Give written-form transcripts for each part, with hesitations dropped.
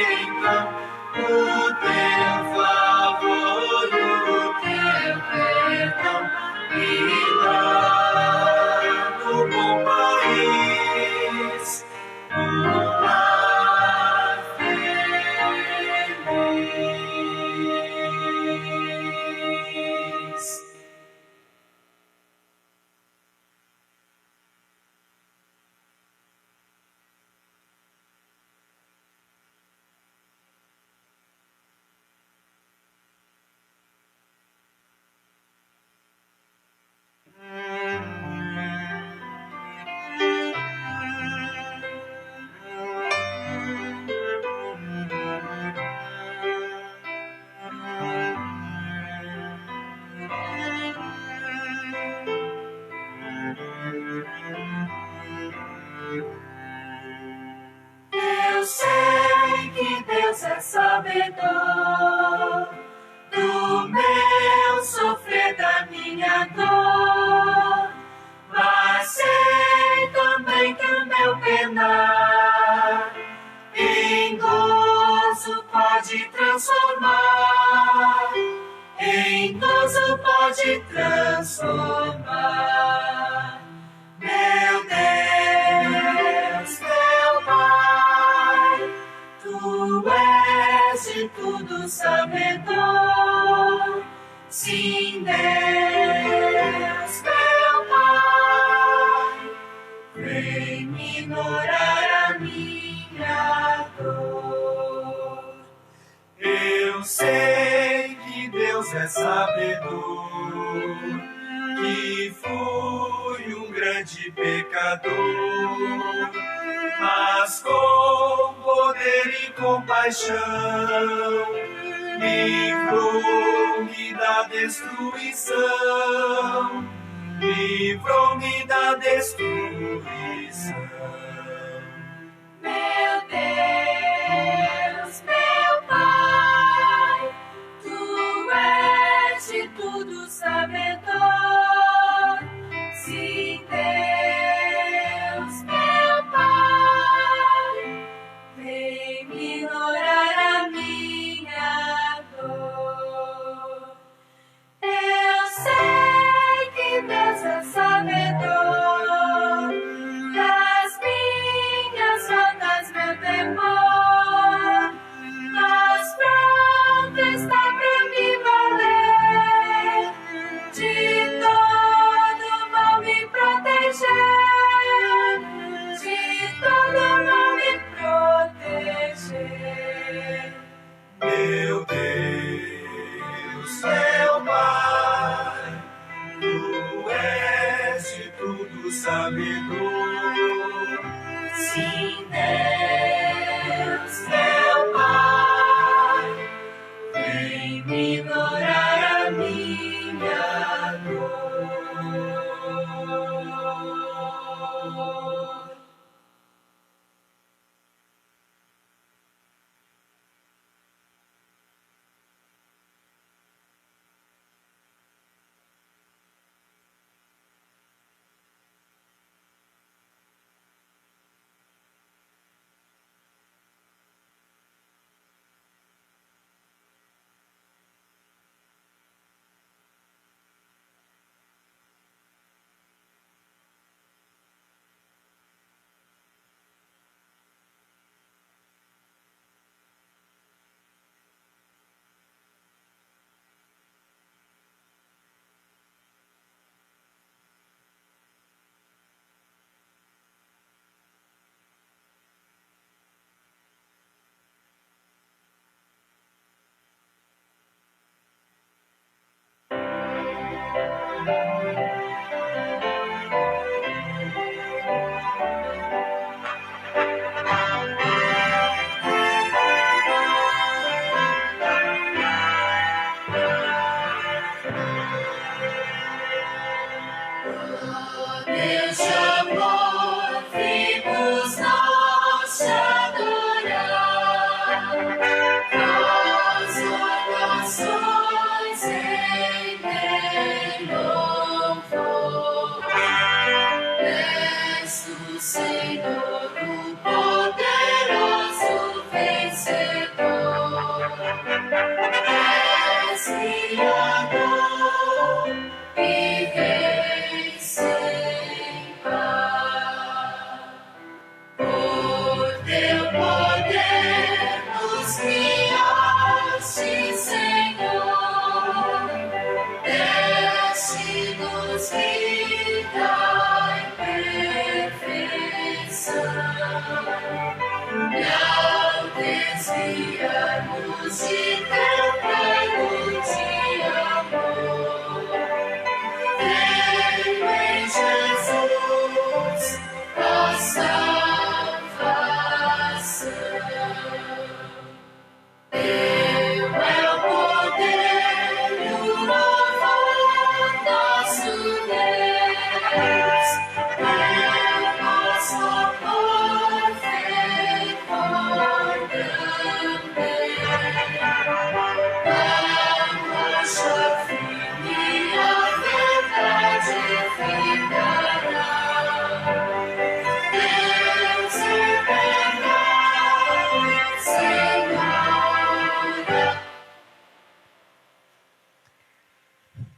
então o teu favor, o teu perdão, e lá no bom país, uma feliz. Eu sei que Deus é sabedor do meu sofrer, da minha dor, mas sei também que o meu penar em gozo pode transformar, em gozo pode transformar. Meu Deus, meu Pai, Tu és de tudo sabedor. Sim, Deus, meu Pai, vem minorar a minha dor. Eu sei que Deus é sabedor, que fui um grande pecador, mas com poder e compaixão livrou-me da destruição, livrou-me da destruição. Meu Deus, meu Pai, Tu és de tudo sabedor. Sim, Deus, meu Pai, vem minorar a minha dor. Eu sei que Deus é sabedor das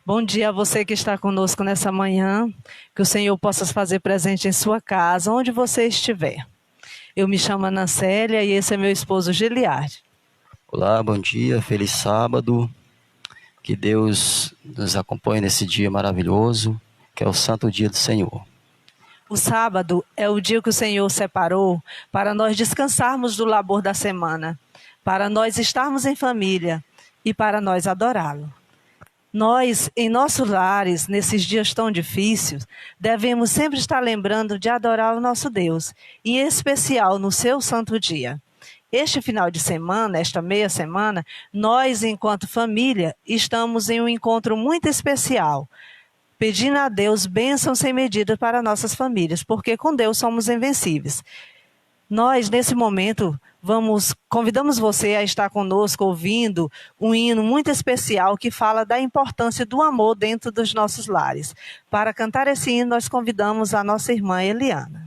Bom dia a você que está conosco nessa manhã, que o Senhor possa se fazer presente em sua casa, onde você estiver. Eu me chamo Ana Célia e esse é meu esposo Giliardi. Olá, bom dia, feliz sábado, que Deus nos acompanhe nesse dia maravilhoso, que é o santo dia do Senhor. O sábado é o dia que o Senhor separou para nós descansarmos do labor da semana, para nós estarmos em família e para nós adorá-lo. Nós, em nossos lares, nesses dias tão difíceis, devemos sempre estar lembrando de adorar o nosso Deus, e em especial no seu santo dia. Este final de semana, esta meia semana, nós, enquanto família, estamos em um encontro muito especial, pedindo a Deus bênçãos sem medida para nossas famílias, porque com Deus somos invencíveis. Nós, nesse momento, convidamos você a estar conosco ouvindo um hino muito especial que fala da importância do amor dentro dos nossos lares. Para cantar esse hino, nós convidamos a nossa irmã Eliana.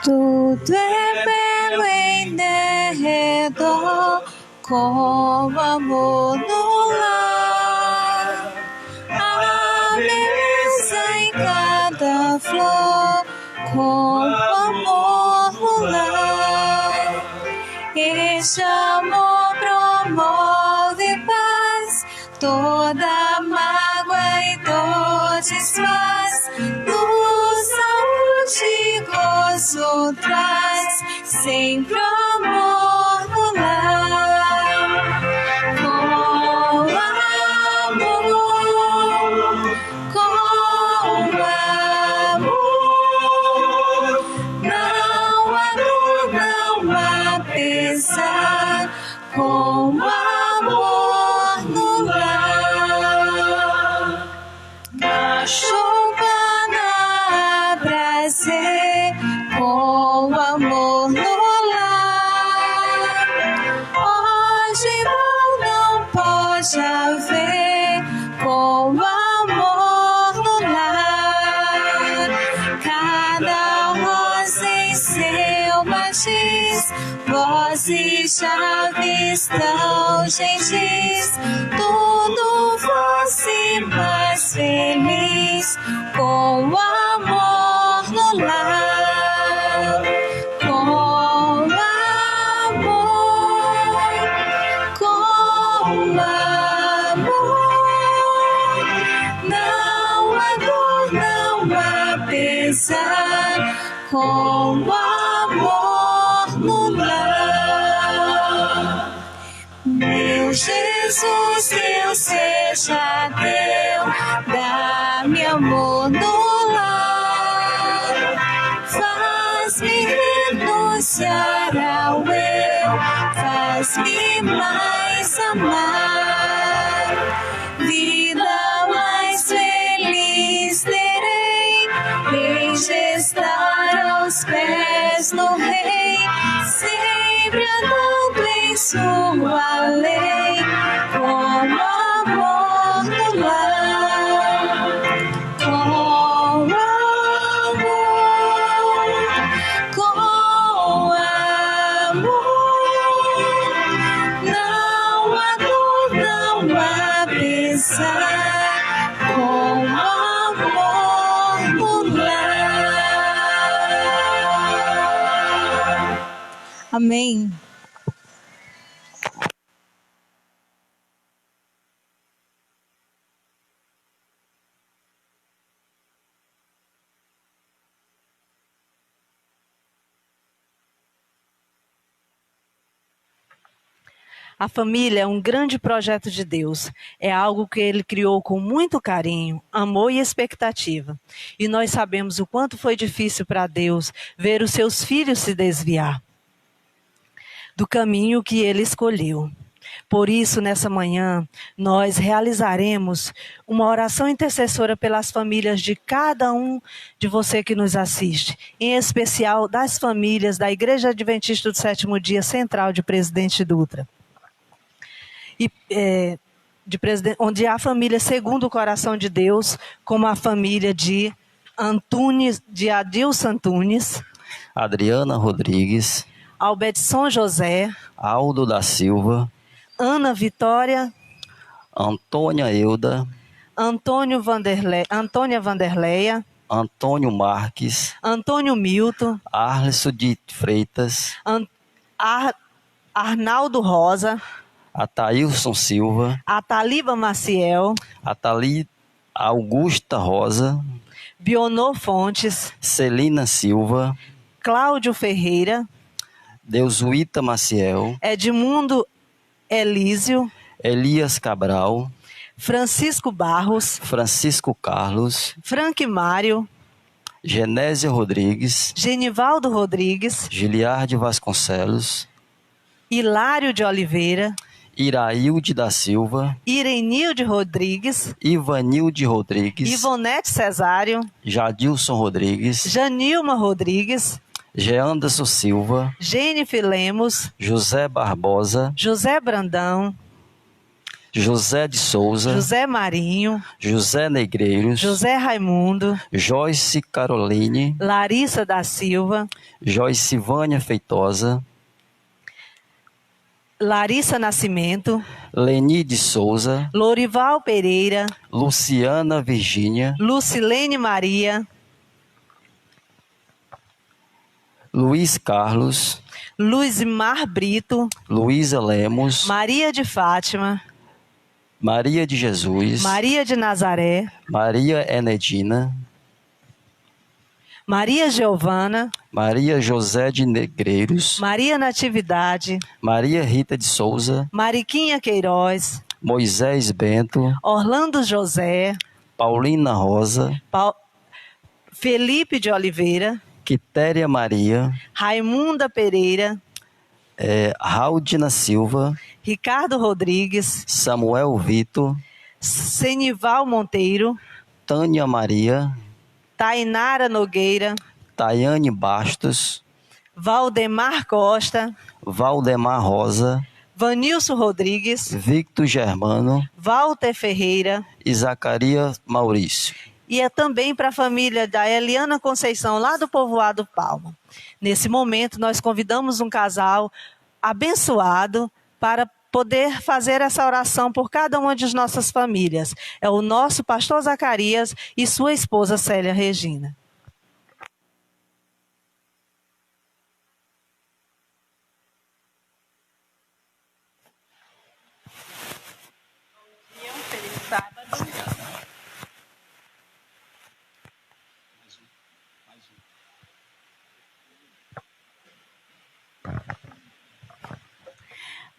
Tudo é belo em derredor, com amor no lar. A beleza em cada flor, com amor no lar. Este amor promove paz, toda mágoa e dor desfaz. De gozo traz sempre amor no lar. Com amor, não há dor, não há pesar. Com amor no lar. Na chuva com amor no lar. Hoje não pode haver, com amor no lar. Cada rosa em seu matiz, vozes já estão gentis. Tudo fosse mais feliz, com amor no lar. Com amor, não há dor, não há pesar. Com amor no lar. Meu Jesus, Deus seja teu, dá-me amor no lar. Faz-me renunciar faz-me mais amar. Vida mais feliz terei, hei de estar aos pés do Rei, sempre andando em sua lei, com amor no lar, com amor, com amor. Não há dor, não há pesar, com amor no lar. Amém. A família é um grande projeto de Deus. É algo que Ele criou com muito carinho, amor e expectativa. E nós sabemos o quanto foi difícil para Deus ver os seus filhos se desviar do caminho que Ele escolheu. Por isso, nessa manhã, nós realizaremos uma oração intercessora pelas famílias de cada um de você que nos assiste, em especial das famílias da Igreja Adventista do Sétimo Dia Central de Presidente Dutra. Onde há família segundo o coração de Deus, como a família de Adilson Antunes, Adriana Rodrigues, Albedson José, Aldo da Silva, Ana Vitória, Antônia Euda, Antônia Vanderleia, Antônio Marques, Antônio Milton, Arlisson de Freitas, Arnaldo Rosa, Ataílson Silva, Ataliba Maciel, Augusta Rosa, Bionor Fontes, Celina Silva, Cláudio Ferreira, Deusuíta Maciel, Edmundo Elísio, Elias Cabral, Francisco Barros, Francisco Carlos, Frank Mário, Genésia Rodrigues, Genivaldo Rodrigues, Giliardi Vasconcelos, Hilário de Oliveira, Irailde da Silva, Irenilde Rodrigues, Ivanilde Rodrigues, Ivonete Cesário, Jadilson Rodrigues, Janilma Rodrigues, Geanderson Silva, Jennifer Lemos, José Barbosa, José Brandão, José de Souza, José Marinho, José Negreiros, José Raimundo, Joyce Caroline, Larissa da Silva, Joyce Vânia Feitosa, Larissa Nascimento, Leni de Souza, Lorival Pereira, Luciana Virgínia, Lucilene Maria, Luiz Carlos, Luzimar Brito, Luísa Lemos, Maria de Fátima, Maria de Jesus, Maria de Nazaré, Maria Enedina, Maria Giovana, Maria José de Negreiros, Maria Natividade, Maria Rita de Souza, Mariquinha Queiroz, Moisés Bento, Orlando José, Paulina Rosa, Felipe de Oliveira, Quitéria Maria, Raimunda Pereira, Raudina Silva, Ricardo Rodrigues, Samuel Vitor, Senival Monteiro, Tânia Maria, Tainara Nogueira, Tayane Bastos, Valdemar Costa, Valdemar Rosa, Vanilson Rodrigues, Victor Germano Walter Ferreira, e Zacarias Maurício. e é também para a família da Eliana Conceição, lá do povoado Palma. Nesse momento, nós convidamos um casal abençoado para poder fazer essa oração por cada uma de nossas famílias. É o nosso pastor Zacarias e sua esposa Célia Regina.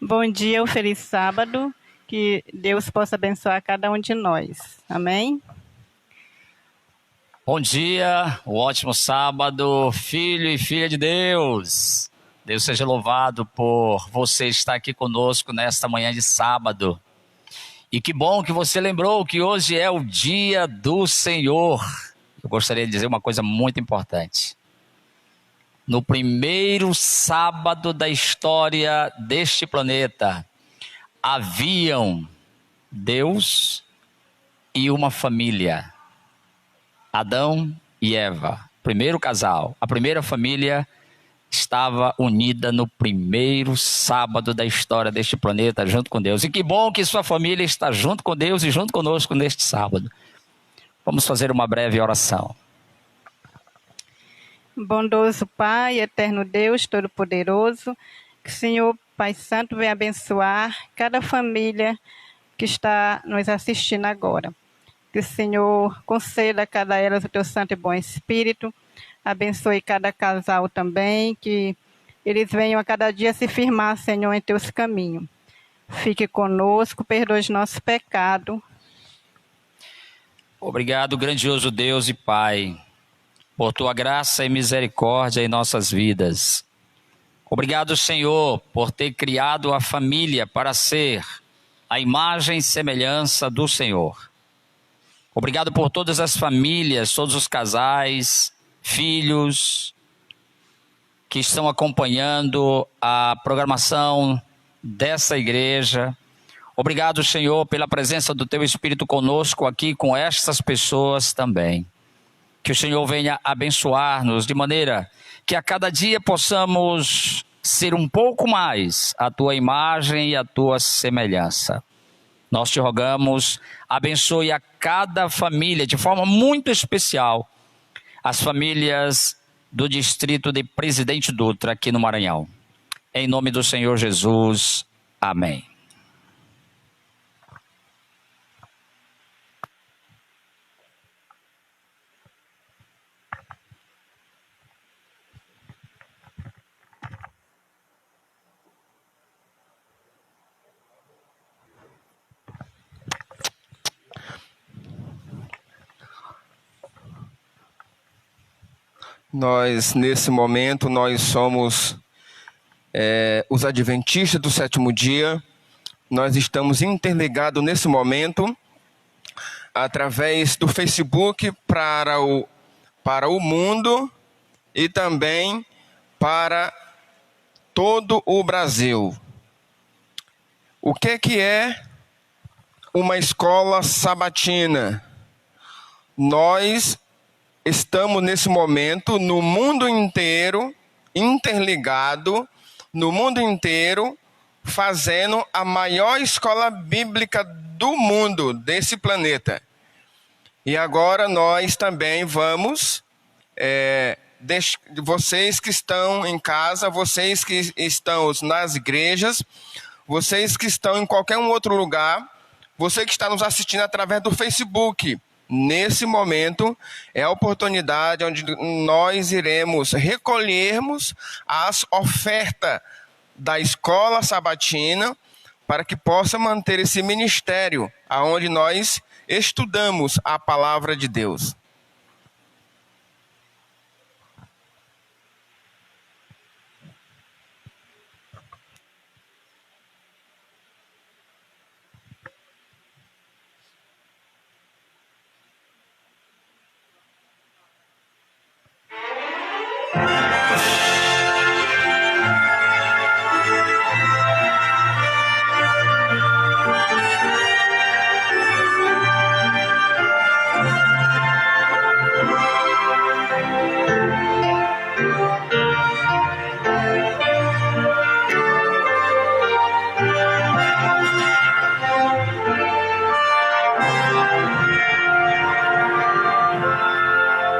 Bom dia, um feliz sábado, que Deus possa abençoar cada um de nós. Amém? Bom dia, um ótimo sábado, filho e filha de Deus. Deus seja louvado por você estar aqui conosco nesta manhã de sábado. E que bom que você lembrou que hoje é o dia do Senhor. Eu gostaria de dizer uma coisa muito importante. No primeiro sábado da história deste planeta, haviam Deus e uma família. Adão e Eva, primeiro casal, a primeira família estava unida no primeiro sábado da história deste planeta, junto com Deus. E que bom que sua família está junto com Deus e junto conosco neste sábado. Vamos fazer uma breve oração. Bondoso Pai, eterno Deus, todo-poderoso, que o Senhor, Pai Santo, venha abençoar cada família que está nos assistindo agora. Que o Senhor conceda a cada elas o teu santo e bom Espírito. Abençoe cada casal também, que eles venham a cada dia se firmar, Senhor, em teus caminhos. Fique conosco, perdoe os nossos pecados. Obrigado, grandioso Deus e Pai, por tua graça e misericórdia em nossas vidas. Obrigado, Senhor, por ter criado a família para ser a imagem e semelhança do Senhor. Obrigado por todas as famílias, todos os casais, filhos que estão acompanhando a programação dessa igreja. Obrigado, Senhor, pela presença do Teu Espírito conosco aqui, com estas pessoas também. Que o Senhor venha abençoar-nos de maneira que a cada dia possamos ser um pouco mais a Tua imagem e a Tua semelhança. Nós te rogamos, abençoe a cada família de forma muito especial, as famílias do distrito de Presidente Dutra, aqui no Maranhão. Em nome do Senhor Jesus, amém. Nesse momento, nós somos os adventistas do sétimo dia. Nós estamos interligados nesse momento através do Facebook para o mundo e também para todo o Brasil. O que é uma escola sabatina? Nós estamos nesse momento no mundo inteiro, interligado, no mundo inteiro, fazendo a maior escola bíblica do mundo, desse planeta. E agora nós também vamos, vocês que estão em casa, vocês que estão nas igrejas, vocês que estão em qualquer outro lugar, você que está nos assistindo através do Facebook, nesse momento é a oportunidade onde nós iremos recolhermos as ofertas da escola sabatina para que possa manter esse ministério aonde nós estudamos a palavra de Deus.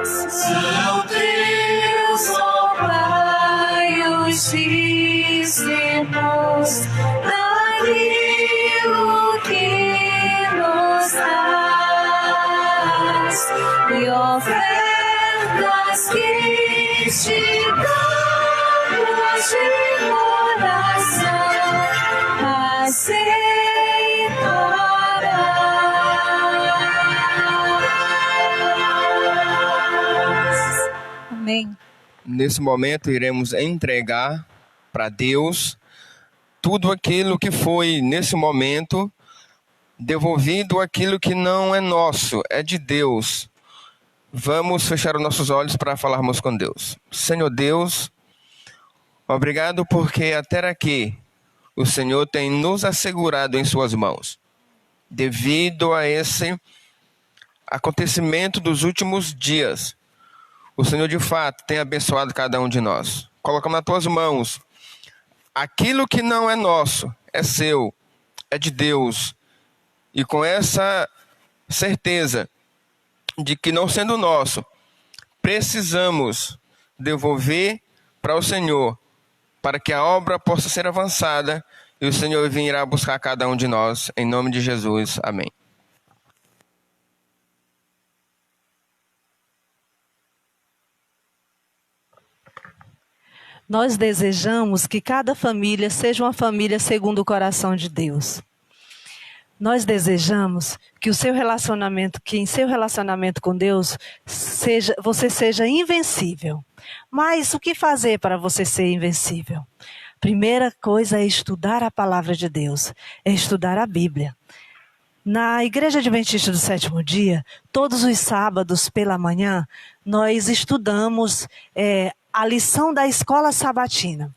São Deus, ó Pai, os dízimos daquilo que nos dás e ofertas que te damos de coração aceitarás. Amém. Nesse momento iremos entregar para Deus tudo aquilo que foi, nesse momento, devolvido aquilo que não é nosso, é de Deus. Vamos fechar os nossos olhos para falarmos com Deus. Senhor Deus, obrigado porque até aqui o Senhor tem nos assegurado em suas mãos. Devido a esse acontecimento dos últimos dias, o Senhor de fato tem abençoado cada um de nós. Colocamos nas tuas mãos aquilo que não é nosso, é seu, é de Deus. E com essa certeza de que, não sendo nosso, precisamos devolver para o Senhor, para que a obra possa ser avançada e o Senhor virá buscar cada um de nós. Em nome de Jesus. Amém. Nós desejamos que cada família seja uma família segundo o coração de Deus. Nós desejamos que em seu relacionamento com Deus, você seja invencível. Mas o que fazer para você ser invencível? Primeira coisa é estudar a palavra de Deus, é estudar a Bíblia. Na Igreja Adventista do Sétimo Dia, todos os sábados pela manhã, nós estudamos a lição da escola sabatina.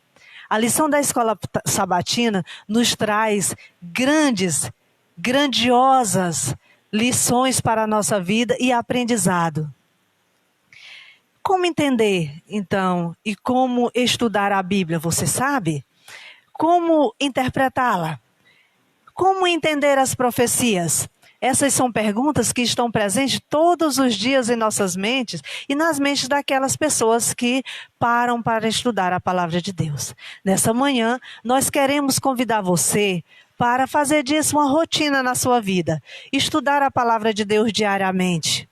A lição da escola sabatina nos traz grandiosas lições para a nossa vida e aprendizado. Como entender, então, e como estudar a Bíblia, você sabe? Como interpretá-la? Como entender as profecias? Essas são perguntas que estão presentes todos os dias em nossas mentes e nas mentes daquelas pessoas que param para estudar a palavra de Deus. Nessa manhã, nós queremos convidar você para fazer disso uma rotina na sua vida. Estudar a palavra de Deus diariamente.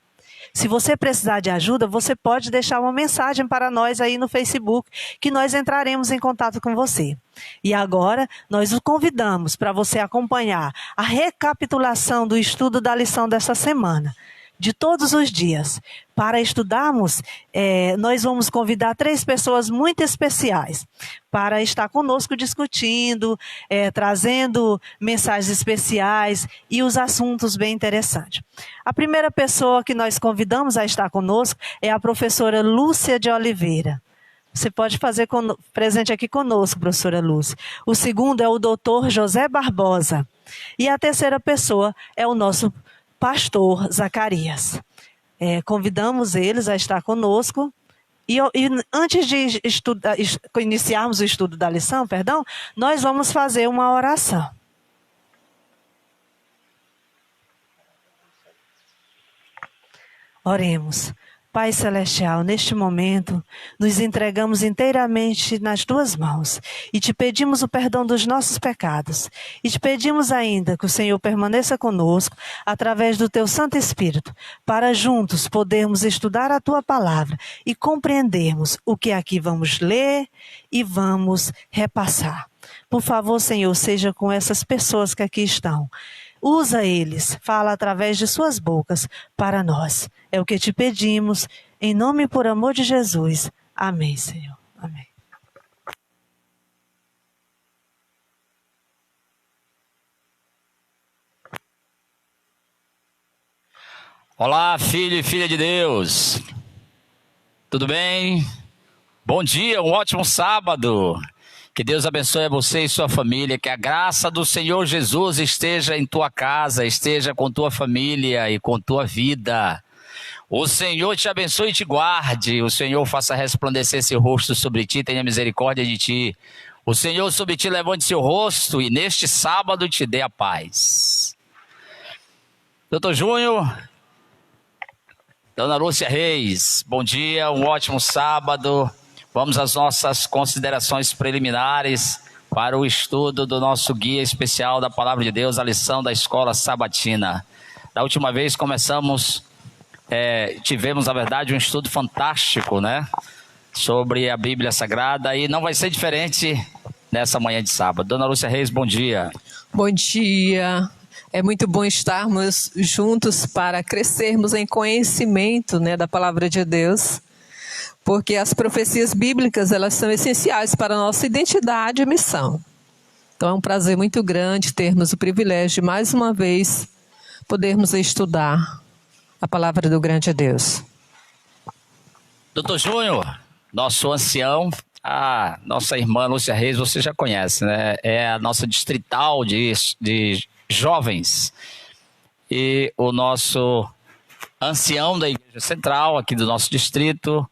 Se você precisar de ajuda, você pode deixar uma mensagem para nós aí no Facebook, que nós entraremos em contato com você. E agora, nós o convidamos para você acompanhar a recapitulação do estudo da lição dessa semana, de todos os dias. Para estudarmos, nós vamos convidar 3 pessoas muito especiais para estar conosco discutindo, trazendo mensagens especiais e os assuntos bem interessantes. A primeira pessoa que nós convidamos a estar conosco é a professora Lúcia de Oliveira. Você pode fazer presente aqui conosco, professora Lúcia. O segundo é o doutor José Barbosa. E a terceira pessoa é o nosso pastor Zacarias. Convidamos eles a estar conosco. E antes de iniciarmos o estudo da lição, nós vamos fazer uma oração. Oremos. Pai Celestial, neste momento, nos entregamos inteiramente nas tuas mãos e te pedimos o perdão dos nossos pecados. E te pedimos ainda que o Senhor permaneça conosco através do teu Santo Espírito, para juntos podermos estudar a tua palavra e compreendermos o que aqui vamos ler e vamos repassar. Por favor, Senhor, seja com essas pessoas que aqui estão. Usa eles, fala através de suas bocas para nós. É o que te pedimos, em nome e por amor de Jesus. Amém, Senhor. Amém. Olá, filho e filha de Deus. Tudo bem? Bom dia, um ótimo sábado. Que Deus abençoe a você e sua família, que a graça do Senhor Jesus esteja em tua casa, esteja com tua família e com tua vida. O Senhor te abençoe e te guarde, o Senhor faça resplandecer seu rosto sobre ti, tenha misericórdia de ti. O Senhor sobre ti levante seu rosto e neste sábado te dê a paz. Doutor Júnior, Dona Lúcia Reis, bom dia, um ótimo sábado. Vamos às nossas considerações preliminares para o estudo do nosso guia especial da Palavra de Deus, a lição da Escola Sabatina. Da última vez tivemos, na verdade, um estudo fantástico, né? Sobre a Bíblia Sagrada e não vai ser diferente nessa manhã de sábado. Dona Lúcia Reis, bom dia. Bom dia. É muito bom estarmos juntos para crescermos em conhecimento, né, da Palavra de Deus. porque as profecias bíblicas, elas são essenciais para a nossa identidade e missão. Então é um prazer muito grande termos o privilégio de, mais uma vez, podermos estudar a palavra do grande Deus. Doutor Júnior, nosso ancião, a nossa irmã Lúcia Reis, você já conhece, né? É a nossa distrital de jovens. E o nosso ancião da Igreja Central, aqui do nosso distrito,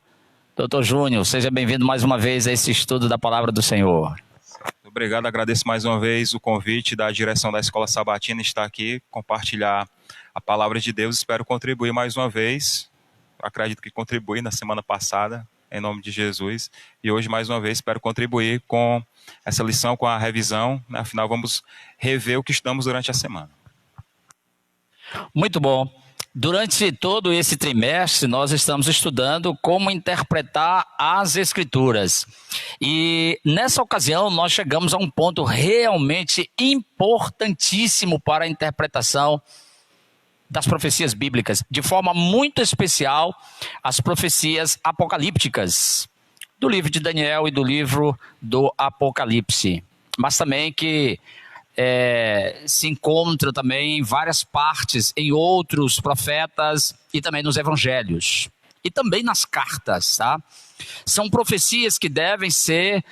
Doutor Júnior, seja bem-vindo mais uma vez a esse estudo da Palavra do Senhor. Obrigado, agradeço mais uma vez o convite da direção da Escola Sabatina estar aqui, compartilhar a Palavra de Deus. Espero contribuir mais uma vez. Acredito que contribuí na semana passada, em nome de Jesus. E hoje, mais uma vez, espero contribuir com essa lição, com a revisão. Afinal, vamos rever o que estamos durante a semana. Muito bom. Durante todo esse trimestre, nós estamos estudando como interpretar as Escrituras. E nessa ocasião, nós chegamos a um ponto realmente importantíssimo para a interpretação das profecias bíblicas, de forma muito especial, as profecias apocalípticas, do livro de Daniel e do livro do Apocalipse. Mas também que se encontra também em várias partes, em outros profetas e também nos evangelhos. E também nas cartas, tá? São profecias que devem ser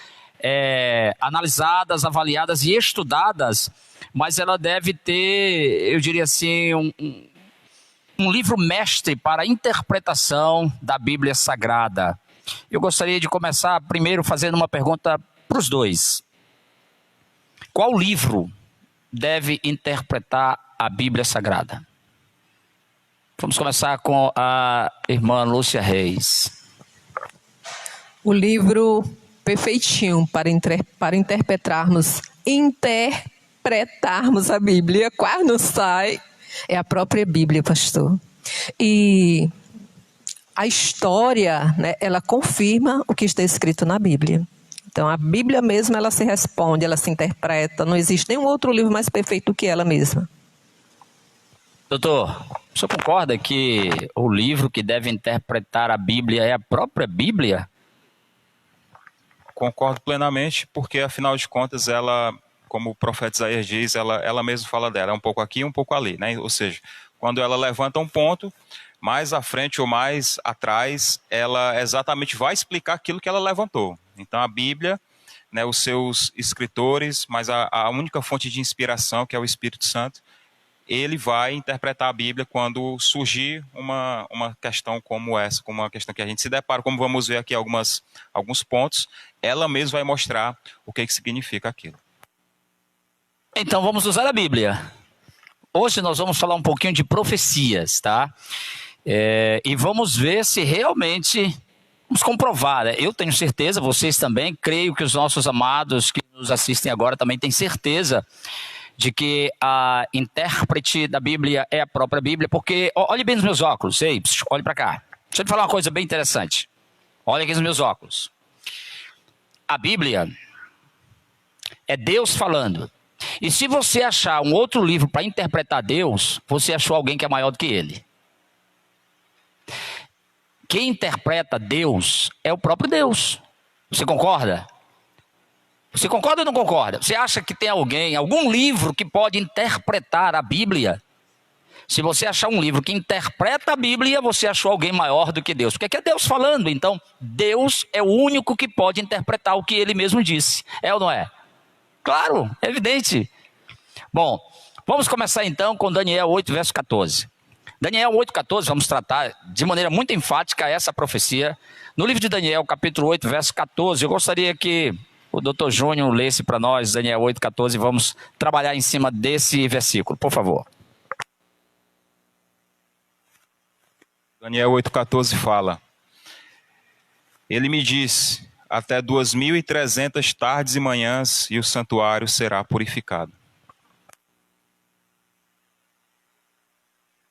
analisadas, avaliadas e estudadas, mas ela deve ter, eu diria assim, um livro mestre para a interpretação da Bíblia Sagrada. Eu gostaria de começar primeiro fazendo uma pergunta para os dois. Qual livro deve interpretar a Bíblia Sagrada? Vamos começar com a irmã Lúcia Reis. O livro perfeitinho para interpretarmos a Bíblia, quase não sai, é a própria Bíblia, pastor. E a história, né, ela confirma o que está escrito na Bíblia. Então, a Bíblia mesma, ela se responde, ela se interpreta. Não existe nenhum outro livro mais perfeito do que ela mesma. Doutor, o senhor concorda que o livro que deve interpretar a Bíblia é a própria Bíblia? Concordo plenamente, porque, afinal de contas, ela, como o profeta Isaías diz, ela mesma fala dela, é um pouco aqui, um pouco ali, né? Ou seja, quando ela levanta um ponto, mais à frente ou mais atrás, ela exatamente vai explicar aquilo que ela levantou. Então, a Bíblia, né, os seus escritores, mas a única fonte de inspiração, que é o Espírito Santo, ele vai interpretar a Bíblia quando surgir uma questão como essa, como uma questão que a gente se depara, como vamos ver aqui alguns pontos, ela mesma vai mostrar o que significa aquilo. Então, vamos usar a Bíblia. Hoje nós vamos falar um pouquinho de profecias, tá? E vamos ver se realmente... Vamos comprovar, né? Eu tenho certeza, vocês também, creio que os nossos amados que nos assistem agora também têm certeza de que a intérprete da Bíblia é a própria Bíblia, porque, olhe bem nos meus óculos, ei, olhe para cá. Deixa eu te falar uma coisa bem interessante. Olha aqui nos meus óculos. A Bíblia é Deus falando. E se você achar um outro livro para interpretar Deus, você achou alguém que é maior do que ele. Quem interpreta Deus é o próprio Deus. Você concorda? Você concorda ou não concorda? Você acha que tem algum livro que pode interpretar a Bíblia? Se você achar um livro que interpreta a Bíblia, você achou alguém maior do que Deus. Porque é Deus falando. Então, Deus é o único que pode interpretar o que ele mesmo disse. É ou não é? Claro, é evidente. Bom, vamos começar então com Daniel 8, verso 14. Daniel 8,14, vamos tratar de maneira muito enfática essa profecia. No livro de Daniel, capítulo 8, verso 14, eu gostaria que o doutor Júnior lesse para nós Daniel 8,14 e vamos trabalhar em cima desse versículo, por favor. Daniel 8,14 fala: Ele me disse, até 2.300 tardes e manhãs e o santuário será purificado.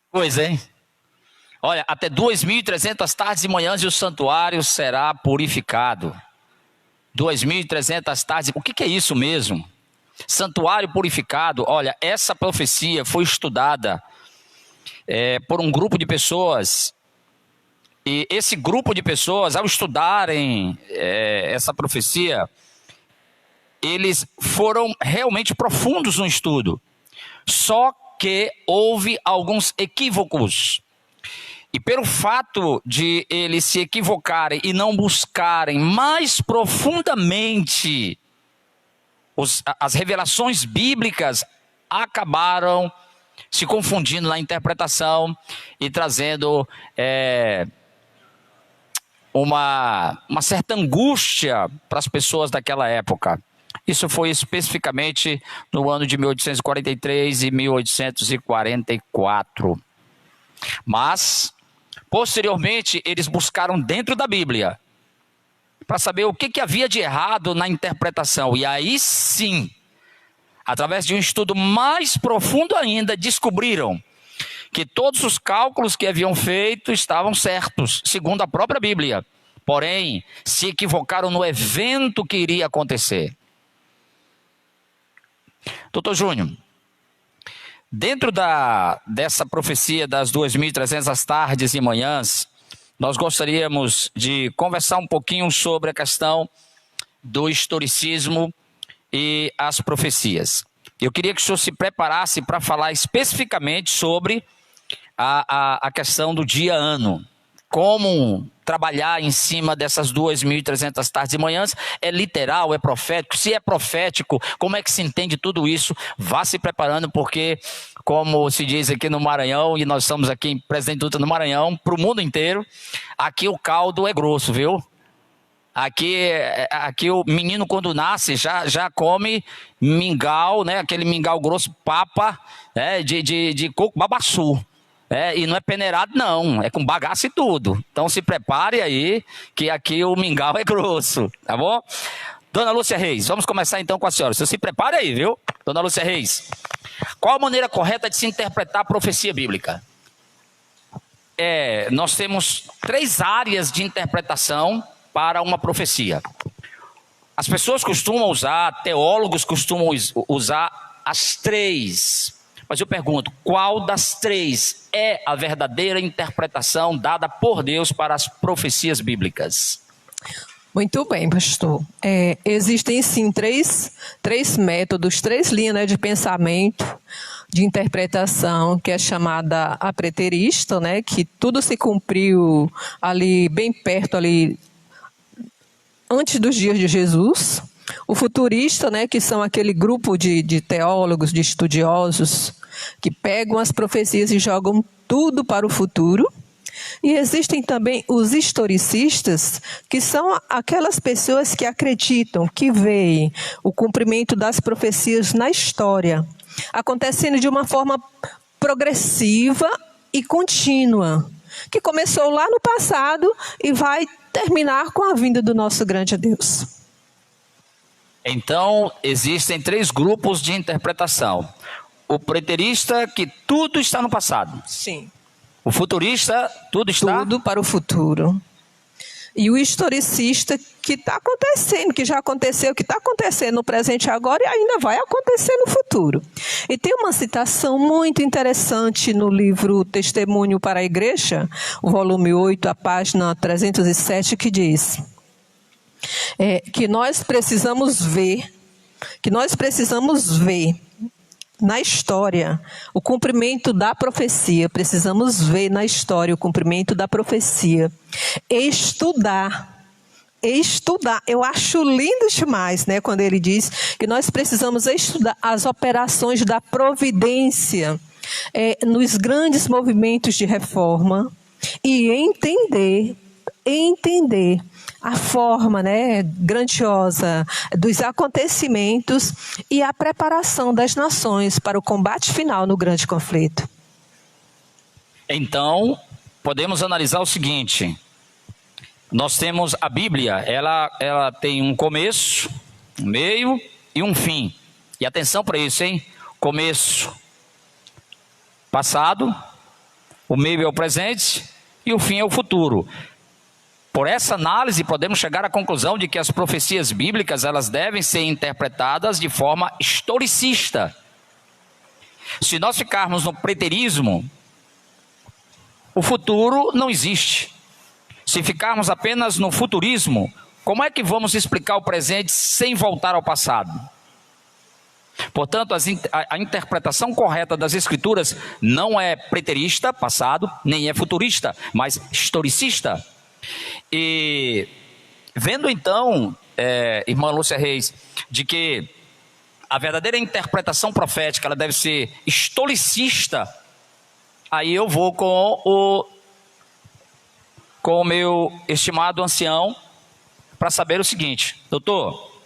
Pois, hein? Olha, até 2.300 tardes e manhãs e o santuário será purificado. 2.300 tardes, o que é isso mesmo? Santuário purificado, olha, essa profecia foi estudada por um grupo de pessoas E esse grupo de pessoas, ao estudarem essa profecia, eles foram realmente profundos no estudo. Só que houve alguns equívocos. E pelo fato de eles se equivocarem e não buscarem mais profundamente as revelações bíblicas, acabaram se confundindo na interpretação e trazendo uma certa angústia para as pessoas daquela época. Isso foi especificamente no ano de 1843 e 1844. Mas, posteriormente, eles buscaram dentro da Bíblia para saber o que havia de errado na interpretação. E aí sim, através de um estudo mais profundo ainda, descobriram que todos os cálculos que haviam feito estavam certos, segundo a própria Bíblia. Porém, se equivocaram no evento que iria acontecer. Doutor Júnior, dentro dessa profecia das 2.300 tardes e manhãs, nós gostaríamos de conversar um pouquinho sobre a questão do historicismo e as profecias. Eu queria que o senhor se preparasse para falar especificamente sobre a questão do dia-ano. Como trabalhar em cima dessas 2.300 tardes e manhãs, é literal, é profético? Se é profético, como é que se entende tudo isso? Vá se preparando, porque, como se diz aqui no Maranhão, e nós estamos aqui em Presidente Dutra no Maranhão, para o mundo inteiro, aqui o caldo é grosso, viu? Aqui o menino, quando nasce, já come mingau, né? Aquele mingau grosso, papa, né? de coco babaçu. E não é peneirado não, é com bagaço e tudo. Então se prepare aí, que aqui o mingau é grosso, tá bom? Dona Lúcia Reis, vamos começar então com a senhora. Você se prepare aí, viu? Dona Lúcia Reis, qual a maneira correta de se interpretar a profecia bíblica? Nós temos 3 áreas de interpretação para uma profecia. As pessoas costumam usar, teólogos costumam usar as 3. Mas eu pergunto, qual das 3 é a verdadeira interpretação dada por Deus para as profecias bíblicas? Muito bem, pastor. Existem sim três métodos, 3 linhas, né, de pensamento, de interpretação, que é chamada a preterista, né, que tudo se cumpriu ali, bem perto ali, antes dos dias de Jesus. O futurista, né, que são aquele grupo de teólogos, de estudiosos, que pegam as profecias e jogam tudo para o futuro. E existem também os historicistas, que são aquelas pessoas que acreditam, que veem o cumprimento das profecias na história, acontecendo de uma forma progressiva e contínua, que começou lá no passado e vai terminar com a vinda do nosso grande Deus. Então, existem 3 grupos de interpretação. O preterista, que tudo está no passado. Sim. O futurista, tudo está... Tudo para o futuro. E o historicista, que está acontecendo, que já aconteceu, que está acontecendo no presente agora e ainda vai acontecer no futuro. E tem uma citação muito interessante no livro Testemunho para a Igreja, o volume 8, a página 307, que diz... que nós precisamos ver na história o cumprimento da profecia. Precisamos ver na história o cumprimento da profecia. Estudar. Eu acho lindo demais, né, quando ele diz que nós precisamos estudar as operações da providência nos grandes movimentos de reforma e entender a forma, né, grandiosa dos acontecimentos e a preparação das nações para o combate final no grande conflito. Então, podemos analisar o seguinte: nós temos a Bíblia, ela tem um começo, um meio e um fim. E atenção para isso, hein? Começo, passado, o meio é o presente e o fim é o futuro. Por essa análise, podemos chegar à conclusão de que as profecias bíblicas, elas devem ser interpretadas de forma historicista. Se nós ficarmos no preterismo, o futuro não existe. Se ficarmos apenas no futurismo, como é que vamos explicar o presente sem voltar ao passado? Portanto, a interpretação correta das Escrituras não é preterista, passado, nem é futurista, mas historicista. E vendo então, irmã Lúcia Reis, de que a verdadeira interpretação profética ela deve ser historicista, aí eu vou com o meu estimado ancião para saber o seguinte: doutor,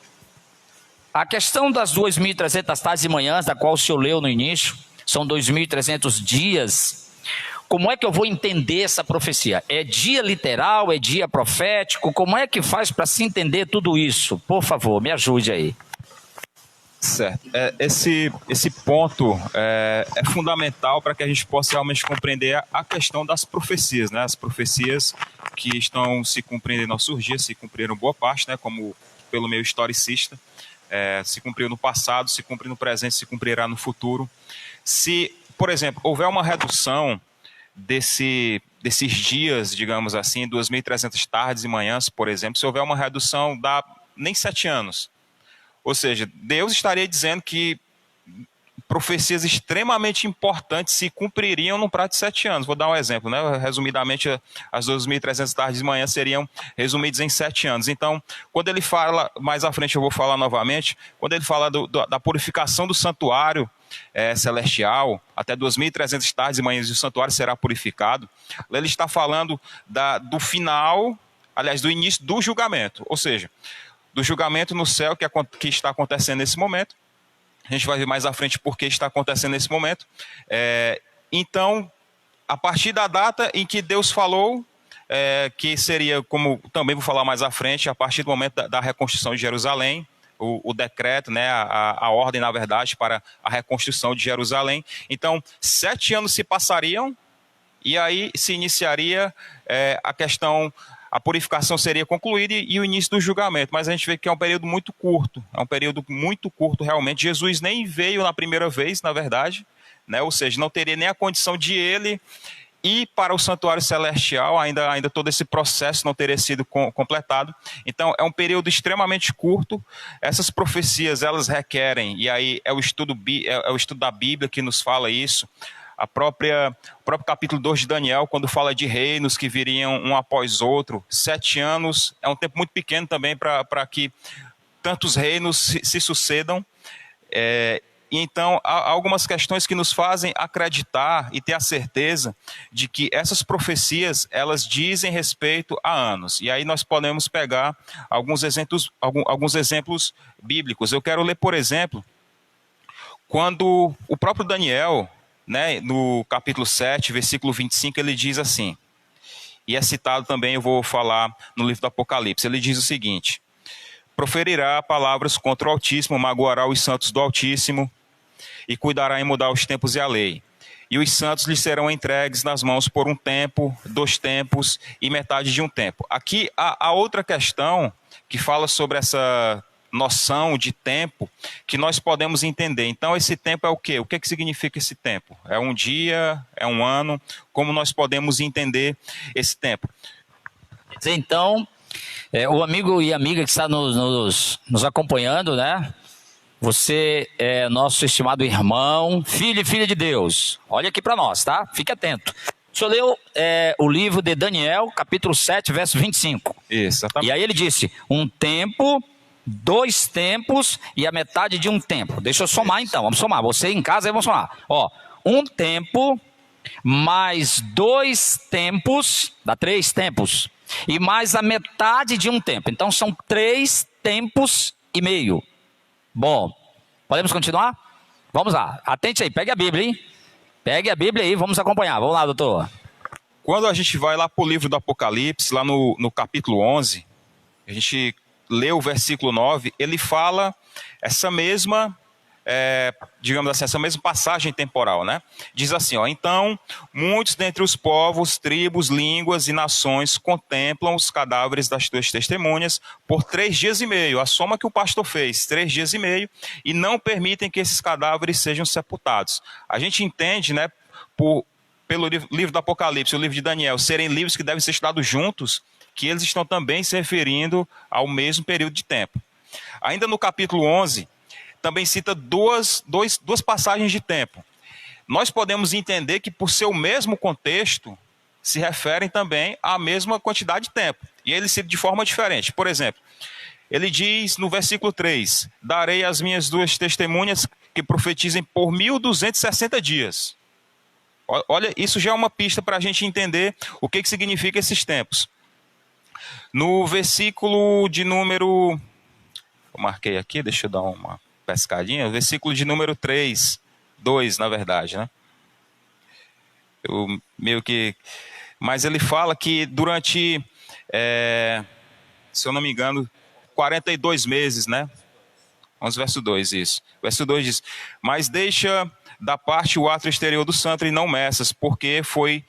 a questão das 2.300 tardes e manhãs, da qual o senhor leu no início, são 2.300 dias. Como é que eu vou entender essa profecia? É dia literal? É dia profético? Como é que faz para se entender tudo isso? Por favor, me ajude aí. Certo. Esse ponto é fundamental para que a gente possa realmente compreender a questão das profecias, né? As profecias que estão se cumprindo em nossos dias, se cumpriram boa parte, né? Como pelo meio historicista, se cumpriu no passado, se cumpriu no presente, se cumprirá no futuro. Se, por exemplo, houver uma redução desses dias, digamos assim, 2.300 tardes e manhãs, por exemplo, se houver uma redução, dá nem 7 anos. Ou seja, Deus estaria dizendo que profecias extremamente importantes se cumpririam num prazo de 7 anos. Vou dar um exemplo, né? Resumidamente, as 2.300 tardes de manhã seriam resumidas em 7 anos. Então, quando ele fala, mais à frente eu vou falar novamente, quando ele fala da purificação do santuário celestial, até 2.300 tardes e manhãs e o santuário será purificado, ele está falando do final, aliás, do início do julgamento, ou seja, do julgamento no céu que está acontecendo nesse momento. A gente vai ver mais à frente por que está acontecendo nesse momento. Então, a partir da data em que Deus falou, que seria, como também vou falar mais à frente, a partir do momento da reconstrução de Jerusalém, o decreto, né, a ordem, na verdade, para a reconstrução de Jerusalém. Então, 7 anos se passariam e aí se iniciaria a questão. A purificação seria concluída e o início do julgamento. Mas a gente vê que é um período muito curto. É um período muito curto, realmente. Jesus nem veio na primeira vez, na verdade, né? Ou seja, não teria nem a condição de ele ir para o santuário celestial. Ainda todo esse processo não teria sido completado. Então, é um período extremamente curto. Essas profecias, elas requerem, e aí é o estudo da Bíblia que nos fala isso. O próprio capítulo 2 de Daniel, quando fala de reinos que viriam um após outro, 7 anos é um tempo muito pequeno também para que tantos reinos se sucedam. E então, há algumas questões que nos fazem acreditar e ter a certeza de que essas profecias, elas dizem respeito a anos. E aí nós podemos pegar alguns exemplos bíblicos. Eu quero ler, por exemplo, quando o próprio Daniel, né, no capítulo 7, versículo 25, ele diz assim, e é citado também, eu vou falar no livro do Apocalipse, ele diz o seguinte: proferirá palavras contra o Altíssimo, magoará os santos do Altíssimo, e cuidará em mudar os tempos e a lei. E os santos lhes serão entregues nas mãos por 1 tempo, 2 tempos e metade de 1 tempo. Aqui há outra questão que fala sobre essa noção de tempo que nós podemos entender. Então, esse tempo é o quê? O que significa esse tempo? É um dia? É um ano? Como nós podemos entender esse tempo? Então, o amigo e amiga que está nos acompanhando, né? Você é nosso estimado irmão, filho e filha de Deus. Olha aqui para nós, tá? Fique atento. O senhor leu o livro de Daniel, capítulo 7, verso 25. Isso, exatamente. E aí ele disse, 1 tempo, 2 tempos e a metade de 1 tempo. Deixa eu somar então, vamos somar. Você em casa aí, vamos somar. 1 tempo mais 2 tempos, dá 3 tempos. E mais a metade de 1 tempo. Então são 3 tempos e meio. Bom, podemos continuar? Vamos lá, atente aí, pegue a Bíblia, hein? Pegue a Bíblia aí, vamos acompanhar. Vamos lá, doutor. Quando a gente vai lá para o livro do Apocalipse, lá no capítulo 11, a gente lê o versículo 9, ele fala essa mesma, digamos assim, essa mesma passagem temporal, né? Diz assim, então, muitos dentre os povos, tribos, línguas e nações contemplam os cadáveres das tuas testemunhas por 3 dias e meio, a soma que o pastor fez, 3 dias e meio, e não permitem que esses cadáveres sejam sepultados. A gente entende, né, pelo livro do Apocalipse e o livro de Daniel serem livros que devem ser estudados juntos, que eles estão também se referindo ao mesmo período de tempo. Ainda no capítulo 11, também cita duas passagens de tempo. Nós podemos entender que, por ser o mesmo contexto, se referem também à mesma quantidade de tempo. E ele cita de forma diferente. Por exemplo, ele diz no versículo 3, darei às minhas duas testemunhas que profetizem por 1260 dias. Olha, isso já é uma pista para a gente entender o que significa esses tempos. No versículo de número... Eu marquei aqui, deixa eu dar uma pescadinha. O versículo de número 2, na verdade, né? Mas ele fala que durante, se eu não me engano, 42 meses, né? 11 verso 2, isso. Verso 2 diz, mas deixa da parte o ato exterior do santo e não meças, porque foi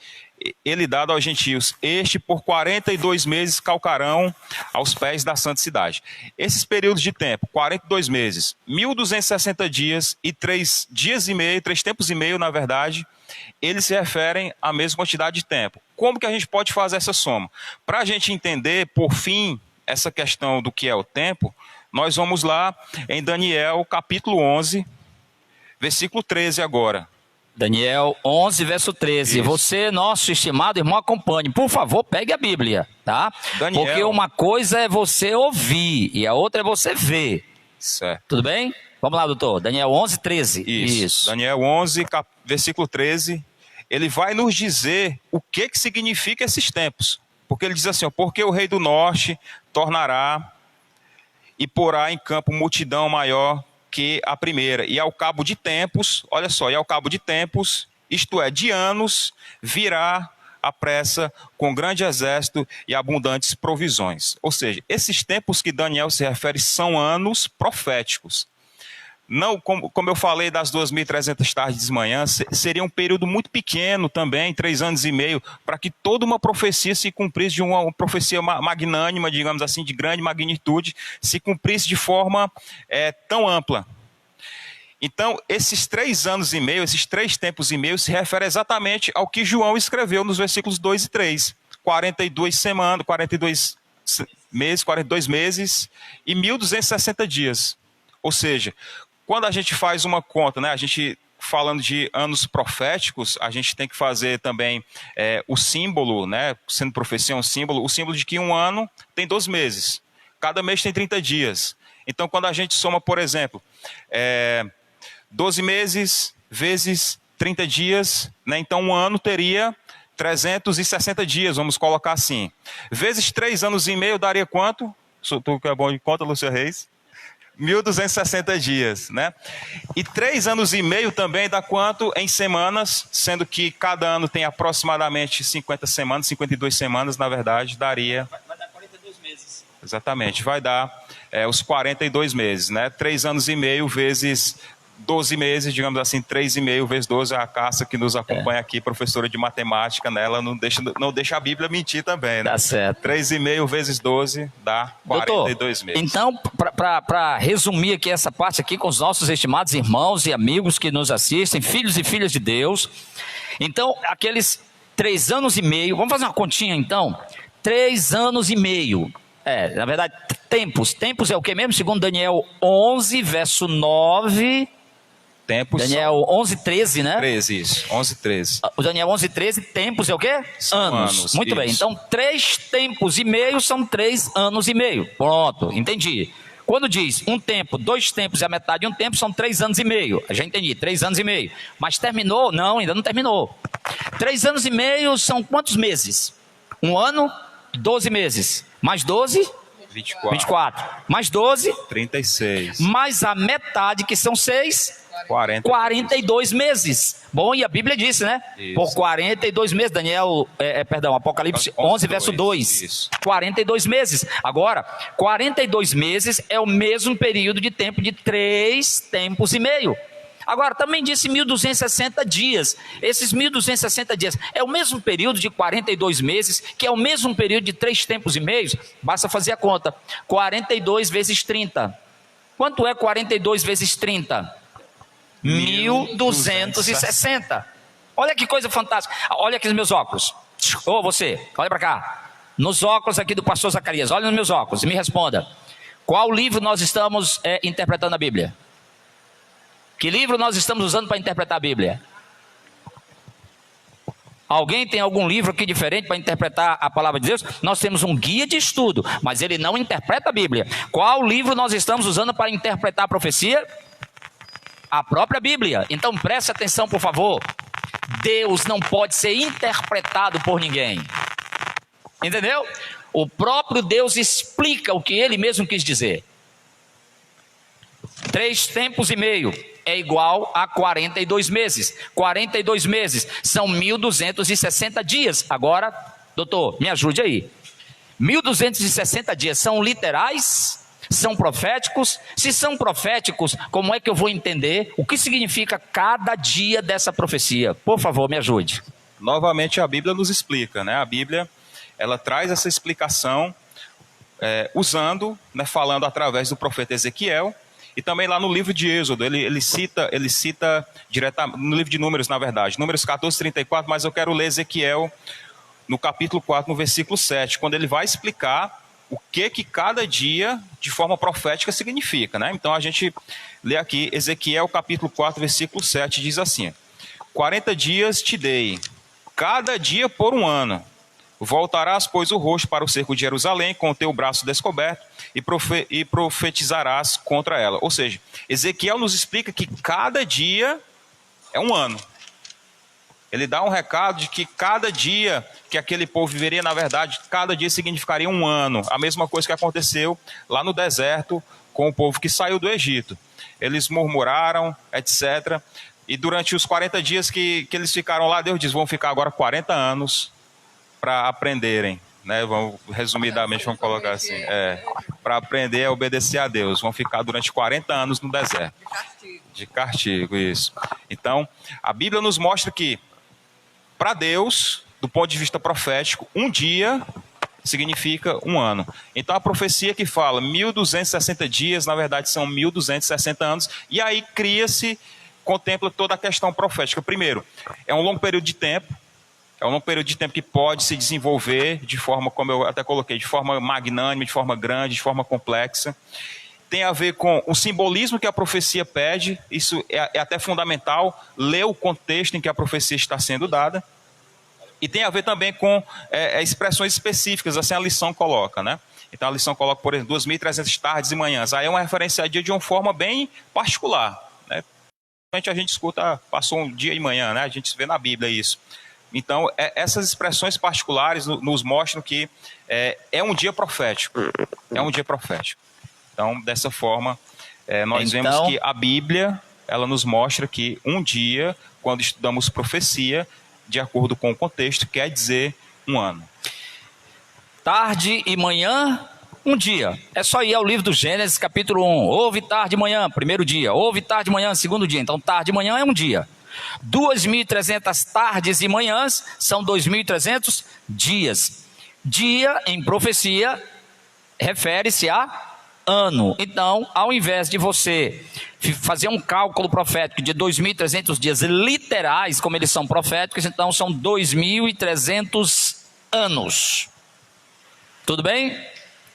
ele dado aos gentios. Este por 42 meses calcarão aos pés da santa cidade. Esses períodos de tempo, 42 meses, 1260 dias e 3 dias e meio, 3 tempos e meio, na verdade, eles se referem à mesma quantidade de tempo. Como que a gente pode fazer essa soma? Para a gente entender, por fim, essa questão do que é o tempo, nós vamos lá em Daniel, capítulo 11, versículo 13 agora. Daniel 11, verso 13. Isso. Você, nosso estimado irmão, acompanhe. Por favor, pegue a Bíblia, tá? Daniel. Porque uma coisa é você ouvir e a outra é você ver. Certo. Tudo bem? Vamos lá, doutor. Daniel 11, 13. Isso. Daniel 11, versículo 13. Ele vai nos dizer o que significa esses tempos. Porque ele diz assim, ó, porque o rei do norte tornará e porá em campo multidão maior que a primeira, e ao cabo de tempos, olha só, e ao cabo de tempos, isto é, de anos, virá à pressa com grande exército e abundantes provisões. Ou seja, esses tempos que Daniel se refere são anos proféticos. Não, como eu falei das 2.300 tardes de manhã, seria um período muito pequeno também, 3 anos e meio, para que toda uma profecia se cumprisse, de uma profecia magnânima, digamos assim, de grande magnitude, se cumprisse de forma tão ampla. Então, esses 3 anos e meio, esses 3 tempos e meio, se referem exatamente ao que João escreveu nos versículos 2 e 3. 42 semanas, 42 meses e 1260 dias. Ou seja, quando a gente faz uma conta, né, a gente falando de anos proféticos, a gente tem que fazer também o símbolo, né, sendo profecia um símbolo, o símbolo de que um ano tem 12 meses. Cada mês tem 30 dias. Então, quando a gente soma, por exemplo, 12 meses vezes 30 dias, né, então um ano teria 360 dias, vamos colocar assim. Vezes 3 anos e meio daria quanto? Tu que é bom de conta, Lúcia Reis? 1.260 dias, né? E 3 anos e meio também dá quanto em semanas, sendo que cada ano tem aproximadamente 50 semanas, 52 semanas, na verdade, daria... Vai dar 42 meses. Exatamente, vai dar os 42 meses, né? 3 anos e meio vezes 12 meses, digamos assim, 3,5 vezes 12, a Cássia que nos acompanha aqui, professora de matemática, né? Ela não deixa a Bíblia mentir também, né? Tá certo. 3,5 vezes 12 dá 42 Doutor, meses. Então, para resumir aqui essa parte aqui com os nossos estimados irmãos e amigos que nos assistem, filhos e filhas de Deus, então, aqueles 3 anos e meio, vamos fazer uma continha então? 3 anos e meio, na verdade, tempos é o que mesmo? Segundo Daniel 11, verso 9... Daniel 11, 13, né? 13, isso. 11, 13. O Daniel 11, 13, tempos é o quê? Anos. Muito isso. bem. Então, 3 tempos e meio são 3 anos e meio. Pronto, entendi. Quando diz 1 tempo, 2 tempos e a metade de 1 tempo, são 3 anos e meio. Já entendi, 3 anos e meio. Mas terminou? Não, ainda não terminou. 3 anos e meio são quantos meses? 1 ano, 12 meses. Mais 12? 24. Mais 12? 36. Mais a metade, que são 6... 42 meses. Bom, e a Bíblia disse, né? Isso. Por 42 meses, Apocalipse 11, verso 2. Isso. 42 meses. Agora, 42 meses é o mesmo período de tempo de 3 tempos e meio. Agora, também disse 1.260 dias. Esses 1.260 dias é o mesmo período de 42 meses, que é o mesmo período de 3 tempos e meios. Basta fazer a conta. 42 vezes 30. Quanto é 42 vezes 30? 1.260. Olha que coisa fantástica. Olha aqui os meus óculos. Ô, você, olha para cá. nos óculos aqui do pastor Zacarias, olha nos meus óculos e me responda. Qual livro nós estamos interpretando a Bíblia? Que livro nós estamos usando para interpretar a Bíblia? Alguém tem algum livro aqui diferente para interpretar a palavra de Deus? Nós temos um guia de estudo, mas ele não interpreta a Bíblia. Qual livro nós estamos usando para interpretar a profecia? A própria Bíblia. Então preste atenção, por favor. Deus não pode ser interpretado por ninguém. Entendeu? O próprio Deus explica o que ele mesmo quis dizer. 3 tempos e meio é igual a 42 meses. 42 meses são 1.260 dias. Agora, doutor, me ajude aí. 1.260 dias são literais? São proféticos? Se são proféticos, como é que eu vou entender o que significa cada dia dessa profecia? Por favor, me ajude. Novamente a Bíblia nos explica, né? A Bíblia, ela traz essa explicação usando, né, falando através do profeta Ezequiel, e também lá no livro de Êxodo, ele cita diretamente, no livro de Números, na verdade, Números 14, 34, mas eu quero ler Ezequiel no capítulo 4, no versículo 7, quando ele vai explicar o que cada dia, de forma profética, significa, né? Então a gente lê aqui, Ezequiel capítulo 4, versículo 7, diz assim: 40 dias te dei, cada dia por 1 ano. Voltarás, pois, o rosto para o cerco de Jerusalém, com o teu braço descoberto, e profetizarás contra ela. Ou seja, Ezequiel nos explica que cada dia é 1 ano. Ele dá um recado de que cada dia que aquele povo viveria, na verdade, cada dia significaria 1 ano. A mesma coisa que aconteceu lá no deserto com o povo que saiu do Egito. Eles murmuraram, etc. E durante os 40 dias que eles ficaram lá, Deus diz, vão ficar agora 40 anos para aprenderem, né? Vamos, resumidamente, vamos colocar assim, para aprender a obedecer a Deus. Vão ficar durante 40 anos no deserto. De castigo, isso. Então, a Bíblia nos mostra que, para Deus, do ponto de vista profético, 1 dia significa 1 ano. Então, a profecia que fala 1.260 dias, na verdade, são 1.260 anos, e aí contempla toda a questão profética. Primeiro, é um longo período de tempo, que pode se desenvolver de forma, como eu até coloquei, de forma magnânima, de forma grande, de forma complexa. Tem a ver com o simbolismo que a profecia pede, isso é até fundamental, ler o contexto em que a profecia está sendo dada. E tem a ver também com expressões específicas, assim a lição coloca, né? Então a lição coloca, por exemplo, 2.300 tardes e manhãs. Aí é uma referência a dia de uma forma bem particular, né? A gente escuta, passou um dia e manhã, né? A gente vê na Bíblia isso. Então, essas expressões particulares nos mostram que é um dia profético. É um dia profético. Então, dessa forma, nós vemos que a Bíblia, ela nos mostra que um dia, quando estudamos profecia, de acordo com o contexto, quer dizer 1 ano. Tarde e manhã, 1 dia. É só ir ao livro do Gênesis, capítulo 1. Houve tarde e manhã, 1º dia. Houve tarde e manhã, 2º dia. Então, tarde e manhã é 1 dia. 2.300 tardes e manhãs são 2.300 dias. Dia, em profecia, refere-se a ano. Então, ao invés de você fazer um cálculo profético de 2.300 dias literais, como eles são proféticos, então são 2.300 anos. Tudo bem?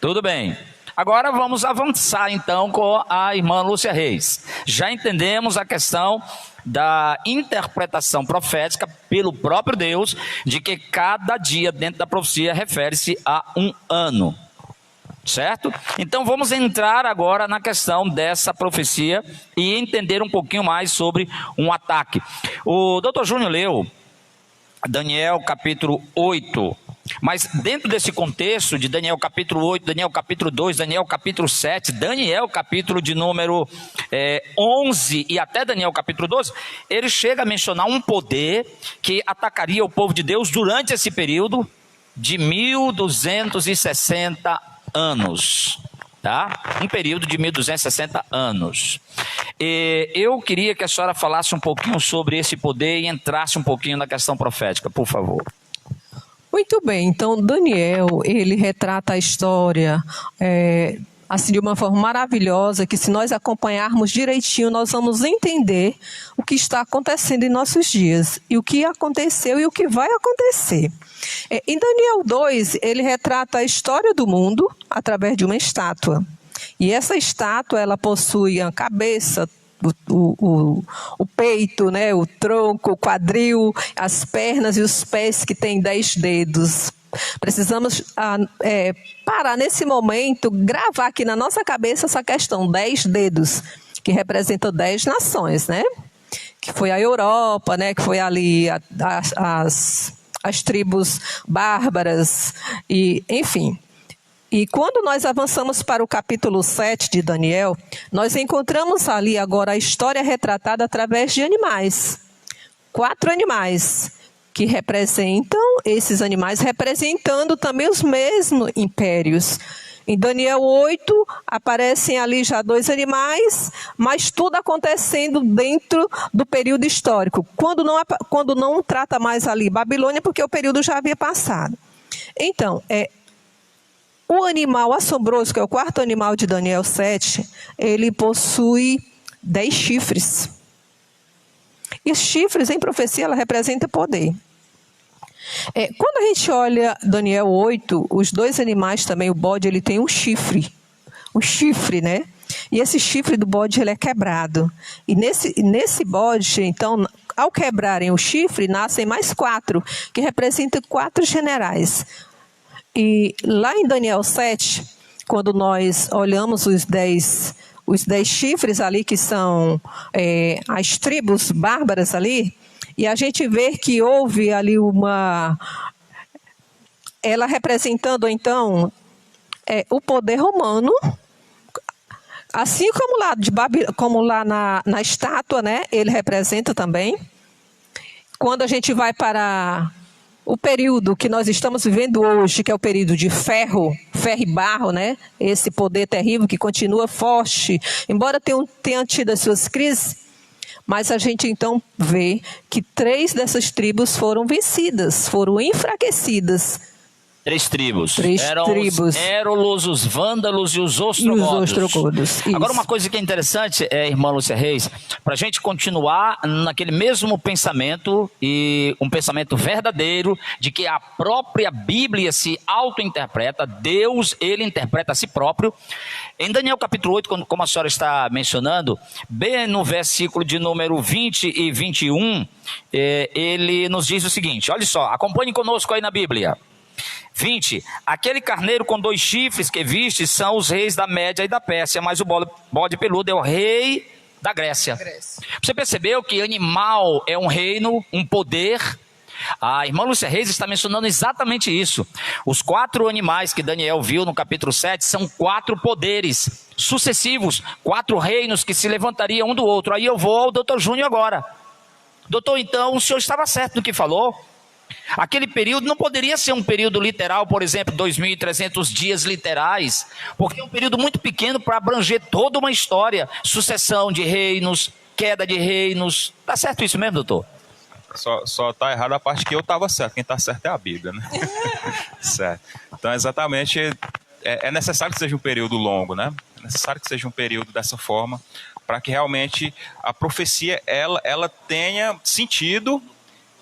Tudo bem. Agora vamos avançar então com a irmã Lúcia Reis. Já entendemos a questão da interpretação profética pelo próprio Deus, de que cada dia dentro da profecia refere-se a 1 ano. Certo? Então vamos entrar agora na questão dessa profecia e entender um pouquinho mais sobre um ataque. O Dr. Júnior leu Daniel capítulo 8, mas dentro desse contexto de Daniel capítulo 8, Daniel capítulo 2, Daniel capítulo 7, Daniel capítulo de número 11 e até Daniel capítulo 12, ele chega a mencionar um poder que atacaria o povo de Deus durante esse período de 1.260 anos, tá? Um período de 1.260 anos. Eu queria que a senhora falasse um pouquinho sobre esse poder e entrasse um pouquinho na questão profética, por favor. Muito bem, então Daniel, ele retrata a história assim, de uma forma maravilhosa, que se nós acompanharmos direitinho, nós vamos entender o que está acontecendo em nossos dias, e o que aconteceu e o que vai acontecer. Em Daniel 2, ele retrata a história do mundo através de uma estátua. E essa estátua, ela possui a cabeça, o peito, né, o tronco, o quadril, as pernas e os pés que têm 10 dedos. Precisamos parar nesse momento, gravar aqui na nossa cabeça essa questão, 10 dedos, que representam 10 nações, né? Que foi a Europa, né? Que foi ali as tribos bárbaras, e enfim. E quando nós avançamos para o capítulo 7 de Daniel, nós encontramos ali agora a história retratada através de animais. 4 animais que representam, esses animais representando também os mesmos impérios. Em Daniel 8, aparecem ali já 2 animais, mas tudo acontecendo dentro do período histórico. Quando não trata mais ali Babilônia, porque o período já havia passado. Então, o animal assombroso, que é o 4º animal de Daniel 7, ele possui 10 chifres. E os chifres, em profecia, ela representa poder. Quando a gente olha Daniel 8, os 2 animais também, o bode, ele tem um chifre, né? E esse chifre do bode, ele é quebrado. E nesse bode, então, ao quebrarem o chifre, nascem mais 4, que representam 4 generais. E lá em Daniel 7, quando nós olhamos os 10 chifres ali, que são as tribos bárbaras ali, e a gente vê que houve ali ela representando então o poder romano, assim como lá na estátua, né? Ele representa também. Quando a gente vai para o período que nós estamos vivendo hoje, que é o período de ferro e barro, né? Esse poder terrível que continua forte, embora tenha tido as suas crises. Mas a gente então vê que 3 dessas tribos foram vencidas, foram enfraquecidas. 3 tribos. 3 tribos. Os Érolos, os Vândalos e os Ostrogodos. Agora, uma coisa que é interessante, irmã Lúcia Reis, para a gente continuar naquele mesmo pensamento, e um pensamento verdadeiro, de que a própria Bíblia se auto-interpreta, Deus, ele interpreta a si próprio. Em Daniel capítulo 8, como a senhora está mencionando, bem no versículo de número 20 e 21, ele nos diz o seguinte, olha só, acompanhe conosco aí na Bíblia. 20, aquele carneiro com 2 chifres que viste são os reis da Média e da Pérsia, mas o bode peludo é o rei da Grécia. Você percebeu que animal é um reino, um poder? A irmã Lúcia Reis está mencionando exatamente isso. Os 4 animais que Daniel viu no capítulo 7 são 4 poderes sucessivos, 4 reinos que se levantariam um do outro. Aí eu vou ao doutor Júnior agora. Doutor, então o senhor estava certo no que falou? Aquele período não poderia ser um período literal, por exemplo, 2.300 dias literais, porque é um período muito pequeno para abranger toda uma história, sucessão de reinos, queda de reinos. Está certo isso mesmo, doutor? Só está errado a parte que eu estava certo, quem está certo é a Bíblia, né? Certo. Então, exatamente, é necessário que seja um período longo, né? É necessário que seja um período dessa forma, para que realmente a profecia ela tenha sentido,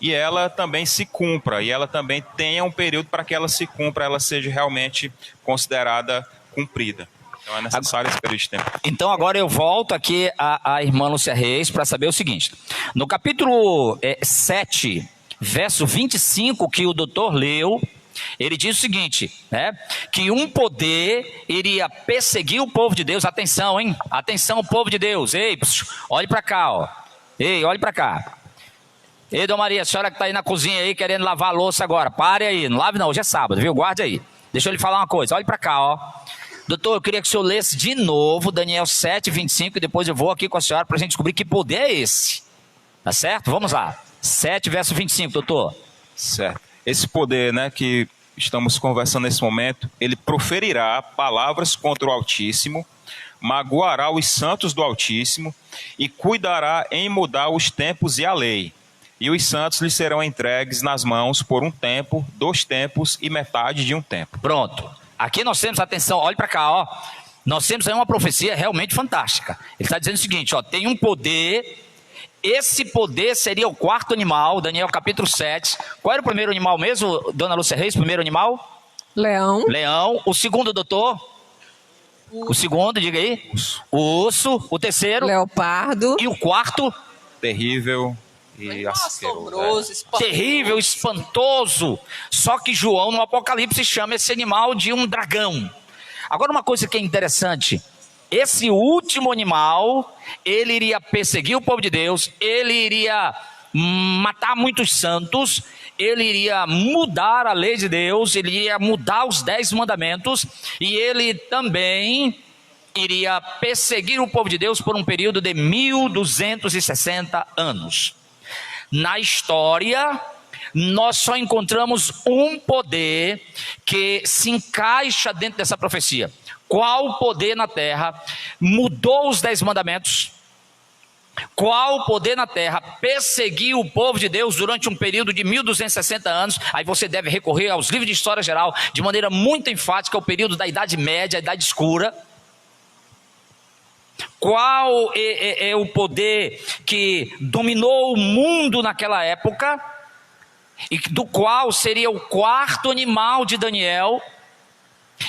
e ela também se cumpra, e ela também tenha um período para que ela se cumpra, ela seja realmente considerada cumprida. Então é necessário esse período de tempo. Então agora eu volto aqui à irmã Lúcia Reis para saber o seguinte. No capítulo 7, verso 25, que o doutor leu, ele diz o seguinte, né? Que um poder iria perseguir o povo de Deus. Atenção, hein? Atenção, povo de Deus. Ei, olhe para cá, ó. Ei, olhe para cá. Ei, Dona Maria, a senhora que está aí na cozinha aí querendo lavar a louça agora, pare aí, não lave não, hoje é sábado, viu? Guarde aí. Deixa eu lhe falar uma coisa, olhe para cá, ó. Doutor, eu queria que o senhor lesse de novo Daniel 7, 25, e depois eu vou aqui com a senhora para a gente descobrir que poder é esse. Tá certo? Vamos lá. 7, verso 25, doutor. Certo. Esse poder, né, que estamos conversando nesse momento, ele proferirá palavras contra o Altíssimo, magoará os santos do Altíssimo e cuidará em mudar os tempos e a lei. E os santos lhe serão entregues nas mãos por um tempo, 2 tempos e metade de um tempo. Pronto. Aqui nós temos, atenção, olhe para cá, ó. nós temos aí uma profecia realmente fantástica. Ele está dizendo o seguinte, ó, tem um poder, esse poder seria o quarto animal, Daniel capítulo 7. Qual era o primeiro animal mesmo, dona Lúcia Reis, primeiro animal? Leão. Leão. O segundo, doutor? O segundo, diga aí. O urso. O terceiro? Leopardo. E o quarto? Terrível e asqueroso. Terrível, espantoso. Só que João no Apocalipse chama esse animal de um dragão. Agora uma coisa que é interessante, esse último animal, ele iria perseguir o povo de Deus, ele iria matar muitos santos, ele iria mudar a lei de Deus, ele iria mudar os 10 mandamentos, e ele também iria perseguir o povo de Deus por um período de 1260 anos. Na história, nós só encontramos um poder que se encaixa dentro dessa profecia. Qual poder na terra mudou os 10 mandamentos? Qual poder na terra perseguiu o povo de Deus durante um período de 1260 anos? Aí você deve recorrer aos livros de história geral, de maneira muito enfática, ao período da Idade Média, a Idade Escura. Qual é o poder que dominou o mundo naquela época, e do qual seria o quarto animal de Daniel,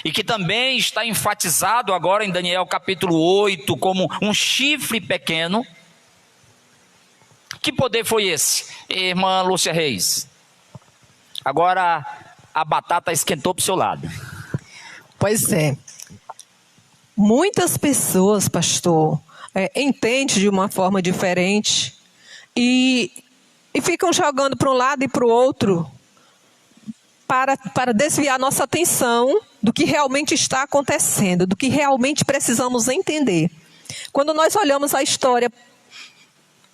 e que também está enfatizado agora em Daniel capítulo 8 como um chifre pequeno? Que poder foi esse, irmã Lúcia Reis? Agora a batata esquentou para o seu lado. Pois é. Muitas pessoas, pastor, entendem de uma forma diferente e ficam jogando para um lado e para o outro para desviar nossa atenção do que realmente está acontecendo, do que realmente precisamos entender. Quando nós olhamos a história,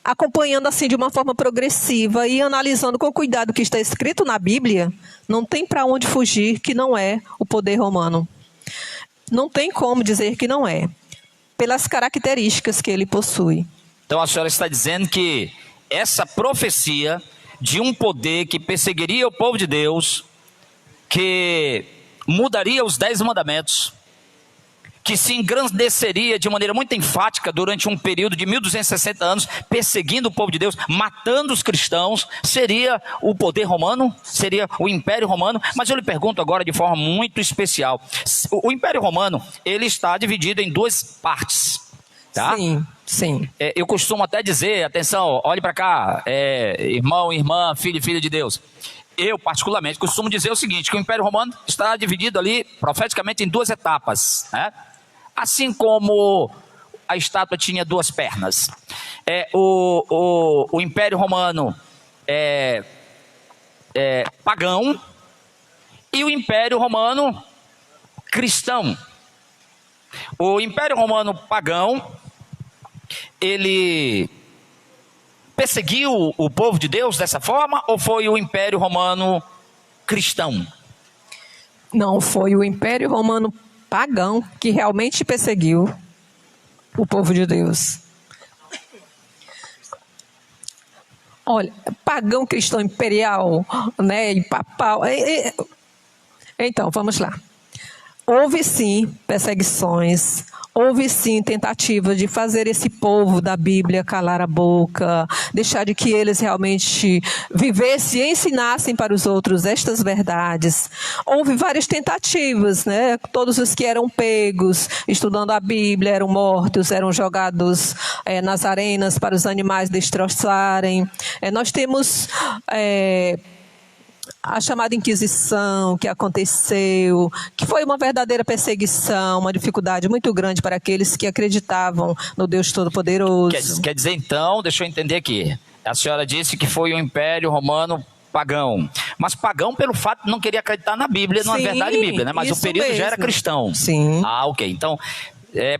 acompanhando assim de uma forma progressiva e analisando com cuidado o que está escrito na Bíblia, não tem para onde fugir que não é o poder romano. Não tem como dizer que não é, pelas características que ele possui. Então a senhora está dizendo que essa profecia de um poder que perseguiria o povo de Deus, que mudaria os 10 mandamentos, que se engrandeceria de maneira muito enfática durante um período de 1260 anos, perseguindo o povo de Deus, matando os cristãos, seria o poder romano, seria o Império Romano. Mas eu lhe pergunto agora de forma muito especial, o Império Romano, ele está dividido em 2 partes, tá? Sim, sim. Eu costumo até dizer, atenção, olhe para cá, irmão, irmã, filho e filha de Deus. Eu, particularmente, costumo dizer o seguinte, que o Império Romano está dividido ali, profeticamente, em 2 etapas, né? Assim como a estátua tinha 2 pernas. O Império Romano é pagão e o Império Romano cristão. O Império Romano pagão, ele perseguiu o povo de Deus dessa forma, ou foi o Império Romano cristão? Não, foi o Império Romano pagão que realmente perseguiu o povo de Deus. Olha, pagão, cristão, imperial, né, e papal. Então, vamos lá. Houve sim perseguições, houve sim tentativa de fazer esse povo da Bíblia calar a boca, deixar de que eles realmente vivessem e ensinassem para os outros estas verdades. Houve várias tentativas, né? Todos os que eram pegos, estudando a Bíblia, eram mortos, eram jogados nas arenas para os animais destroçarem. Nós temos a chamada Inquisição que aconteceu, que foi uma verdadeira perseguição, uma dificuldade muito grande para aqueles que acreditavam no Deus Todo-Poderoso. Quer dizer, então, deixa eu entender aqui, a senhora disse que foi o Império Romano pagão, mas pagão pelo fato de não querer acreditar na Bíblia, não é verdade Bíblia, né? Mas o período mesmo já era cristão. Sim. Ah, ok, então,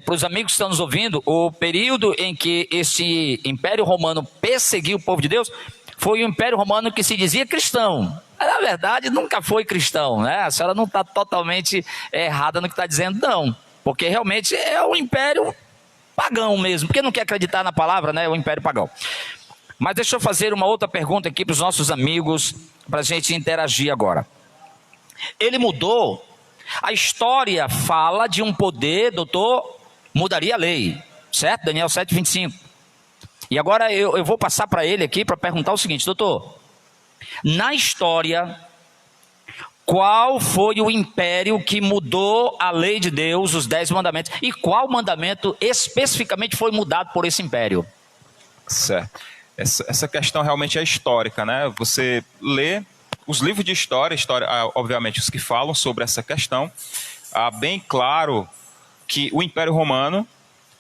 para os amigos que estão nos ouvindo, o período em que esse Império Romano perseguiu o povo de Deus, foi o Império Romano que se dizia cristão. Na verdade, nunca foi cristão, né? A senhora não está totalmente errada no que está dizendo, não. Porque realmente é o Império pagão mesmo, porque não quer acreditar na palavra, né? O Império pagão. Mas deixa eu fazer uma outra pergunta aqui para os nossos amigos, para a gente interagir agora. Ele mudou A história fala de um poder, doutor, mudaria a lei, certo? Daniel 7:25. E agora eu vou passar para ele aqui para perguntar o seguinte, doutor. Na história, qual foi o império que mudou a lei de Deus, os 10 mandamentos? E qual mandamento especificamente foi mudado por esse império? Certo. Essa questão realmente é histórica, né? Você lê os livros de história, obviamente os que falam sobre essa questão, bem claro que o Império Romano,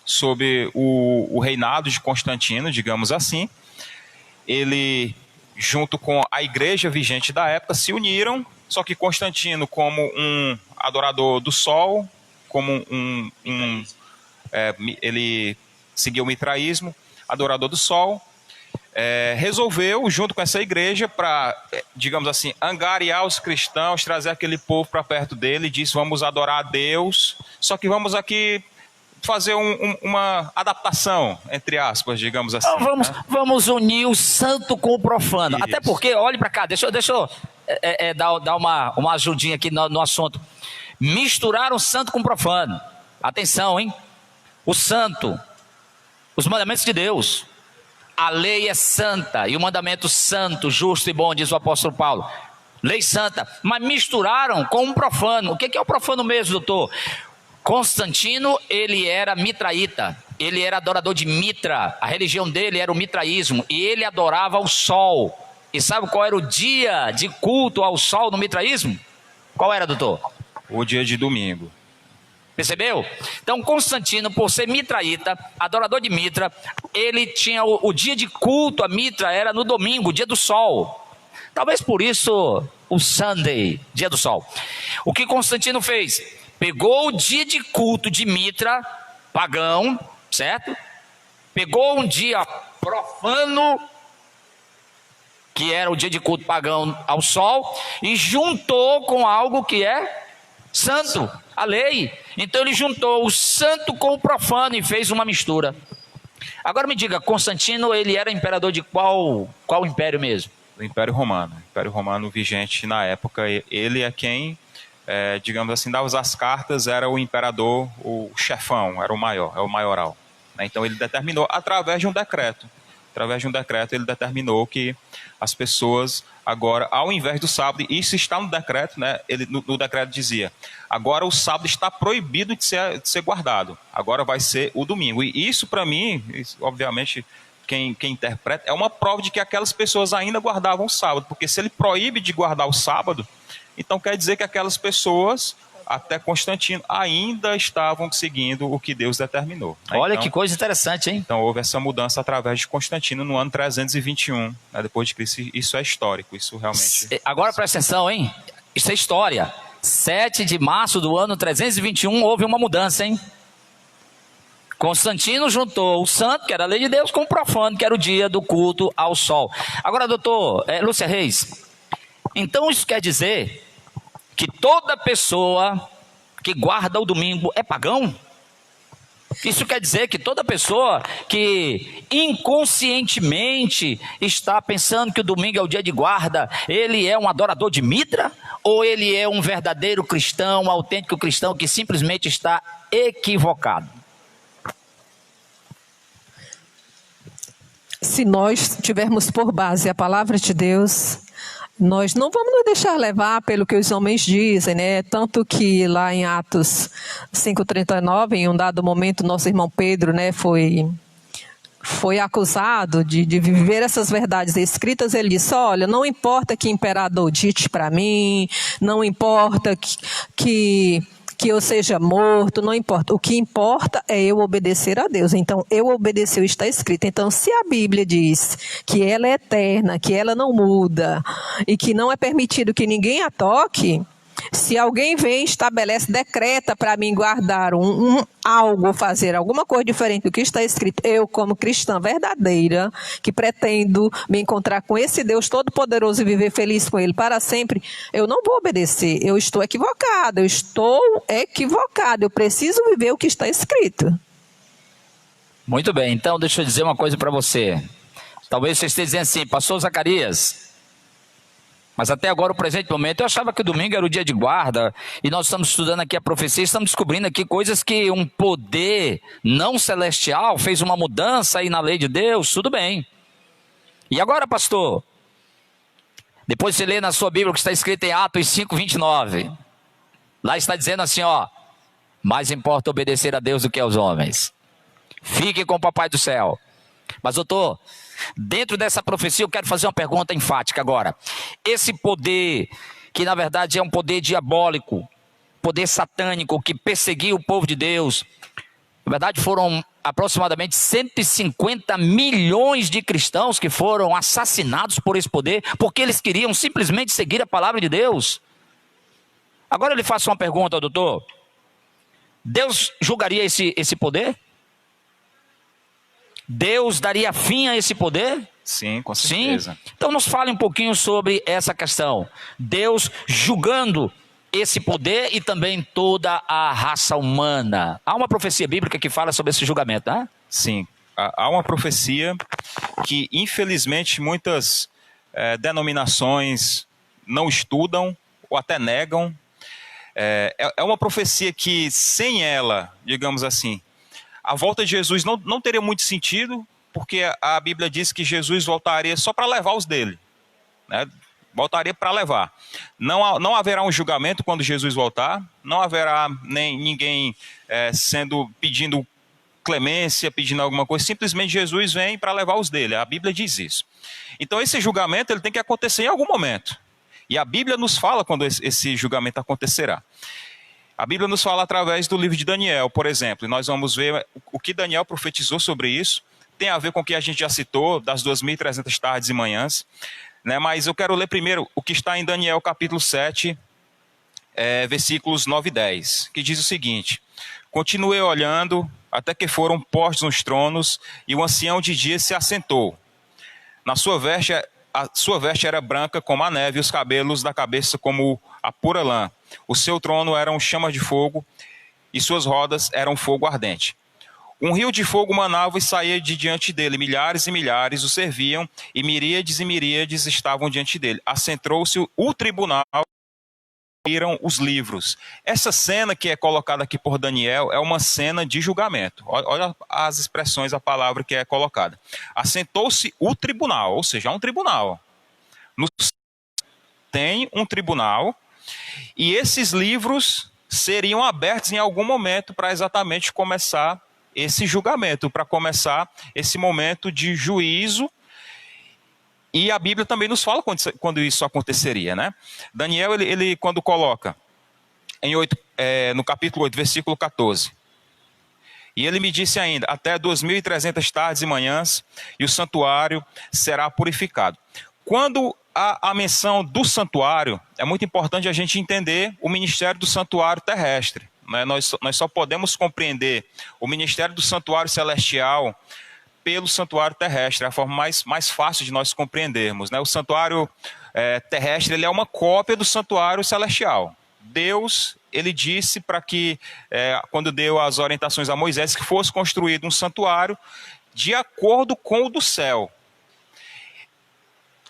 sob o reinado de Constantino, digamos assim, ele, junto com a igreja vigente da época, se uniram, só que Constantino, como um adorador do sol, como ele seguiu o mitraísmo, adorador do sol, resolveu, junto com essa igreja, para, digamos assim, angariar os cristãos, trazer aquele povo para perto dele, e disse, vamos adorar a Deus, só que vamos aqui fazer uma adaptação, entre aspas, digamos assim. Então, vamos unir o santo com o profano. Isso. Até porque, olhe para cá, deixa eu dar uma ajudinha aqui no assunto. Misturaram santo com profano. Atenção, hein? O santo, os mandamentos de Deus. A lei é santa e o mandamento santo, justo e bom, diz o apóstolo Paulo. Lei santa, mas misturaram com um profano. O que é o profano mesmo, doutor? Constantino, ele era mitraíta, ele era adorador de Mitra, a religião dele era o mitraísmo, e ele adorava o sol. E sabe qual era o dia de culto ao sol no mitraísmo? Qual era, doutor? O dia de domingo. Percebeu? Então Constantino, por ser mitraíta, adorador de Mitra, ele tinha o dia de culto a Mitra era no domingo, o dia do sol. Talvez por isso o Sunday, dia do sol. O que Constantino fez? Pegou o dia de culto de Mitra, pagão, certo? Pegou um dia profano, que era o dia de culto pagão ao sol, e juntou com algo que é santo, a lei. Então ele juntou o santo com o profano e fez uma mistura. Agora me diga, Constantino, ele era imperador de qual império mesmo? Do Império Romano. O Império Romano vigente na época, ele é quem... digamos assim, dava as cartas, era o imperador, o chefão, era o maior, é o maioral. Então ele determinou, através de um decreto, ele determinou que as pessoas agora, ao invés do sábado, isso está no decreto, né? Ele, no decreto dizia, agora o sábado está proibido de ser guardado, agora vai ser o domingo. E isso para mim, obviamente, quem interpreta, é uma prova de que aquelas pessoas ainda guardavam o sábado, porque se ele proíbe de guardar o sábado, então quer dizer que aquelas pessoas, até Constantino, ainda estavam seguindo o que Deus determinou. Olha então, que coisa interessante, hein? Então houve essa mudança através de Constantino no ano 321, né, depois de Cristo. Isso é histórico, isso realmente... Agora presta atenção, hein? Isso é história. 7 de março do ano 321 houve uma mudança, hein? Constantino juntou o santo, que era a lei de Deus, com o profano, que era o dia do culto ao sol. Agora, doutor Lúcia Reis, então isso quer dizer que toda pessoa que guarda o domingo é pagão? Isso quer dizer que toda pessoa que inconscientemente está pensando que o domingo é o dia de guarda, ele é um adorador de Mitra? Ou ele é um verdadeiro cristão, um autêntico cristão que simplesmente está equivocado? Se nós tivermos por base a palavra de Deus, nós não vamos nos deixar levar pelo que os homens dizem, né? Tanto que lá em Atos 5:39, em um dado momento, nosso irmão Pedro, né, foi acusado de viver essas verdades escritas. Ele disse, olha, não importa que imperador dite para mim, não importa que eu seja morto, não importa. O que importa é eu obedecer a Deus. Então, eu obedeci, está escrito. Então, se a Bíblia diz que ela é eterna, que ela não muda e que não é permitido que ninguém a toque, se alguém vem, estabelece, decreta para mim guardar algo, fazer alguma coisa diferente do que está escrito, eu como cristã verdadeira, que pretendo me encontrar com esse Deus todo-poderoso e viver feliz com Ele para sempre, eu não vou obedecer, eu estou equivocada, eu preciso viver o que está escrito. Muito bem, então deixa eu dizer uma coisa para você. Talvez você esteja dizendo assim, pastor Zacarias, Mas até agora, o presente momento, eu achava que o domingo era o dia de guarda, e nós estamos estudando aqui a profecia, estamos descobrindo aqui coisas que um poder não celestial fez uma mudança aí na lei de Deus, tudo bem. E agora, pastor? Depois você lê na sua Bíblia o que está escrito em Atos 5:29. Lá está dizendo assim, ó: mais importa obedecer a Deus do que aos homens. Fique com o Papai do céu. Mas, doutor, dentro dessa profecia eu quero fazer uma pergunta enfática agora. Esse poder, que na verdade é um poder diabólico, poder satânico, que perseguiu o povo de Deus, na verdade foram aproximadamente 150 milhões de cristãos que foram assassinados por esse poder, porque eles queriam simplesmente seguir a palavra de Deus. Agora eu lhe faço uma pergunta, doutor. Deus julgaria esse poder? Deus daria fim a esse poder? Sim, com certeza. Sim? Então nos fale um pouquinho sobre essa questão. Deus julgando esse poder e também toda a raça humana. Há uma profecia bíblica que fala sobre esse julgamento, né? Sim, há uma profecia que infelizmente muitas denominações não estudam ou até negam. É uma profecia que sem ela, digamos assim, a volta de Jesus não teria muito sentido, porque a Bíblia diz que Jesus voltaria só para levar os dele, né? Voltaria para levar. Não haverá um julgamento quando Jesus voltar, não haverá nem ninguém pedindo clemência, pedindo alguma coisa, simplesmente Jesus vem para levar os dele, a Bíblia diz isso. Então esse julgamento ele tem que acontecer em algum momento, e a Bíblia nos fala quando esse julgamento acontecerá. A Bíblia nos fala através do livro de Daniel, por exemplo, e nós vamos ver o que Daniel profetizou sobre isso. Tem a ver com o que a gente já citou, das 2.300 tardes e manhãs, né? Mas eu quero ler primeiro o que está em Daniel capítulo 7, versículos 9 e 10, que diz o seguinte: continuei olhando até que foram postos nos tronos, e o ancião de dias se assentou. A sua veste era branca como a neve, e os cabelos da cabeça como a pura lã. O seu trono eram chamas de fogo, e suas rodas eram fogo ardente. Um rio de fogo manava e saía de diante dele. Milhares e milhares o serviam, e miríades estavam diante dele. Assentou-se o tribunal, viram os livros. Essa cena que é colocada aqui por Daniel é uma cena de julgamento. Olha as expressões, a palavra que é colocada. Assentou-se o tribunal, ou seja, há um tribunal. Tem um tribunal, e esses livros seriam abertos em algum momento para exatamente começar esse julgamento, para começar esse momento de juízo. E a Bíblia também nos fala quando isso aconteceria, né? Daniel, ele quando coloca no capítulo 8, versículo 14, e ele me disse ainda, até 2.300 tardes e manhãs, e o santuário será purificado. Quando há a menção do santuário, é muito importante a gente entender o ministério do santuário terrestre, né? Nós só podemos compreender o ministério do santuário celestial pelo santuário terrestre, é a forma mais fácil de nós compreendermos, né? O santuário terrestre ele é uma cópia do santuário celestial. Deus, ele disse para que, quando deu as orientações a Moisés, que fosse construído um santuário de acordo com o do céu.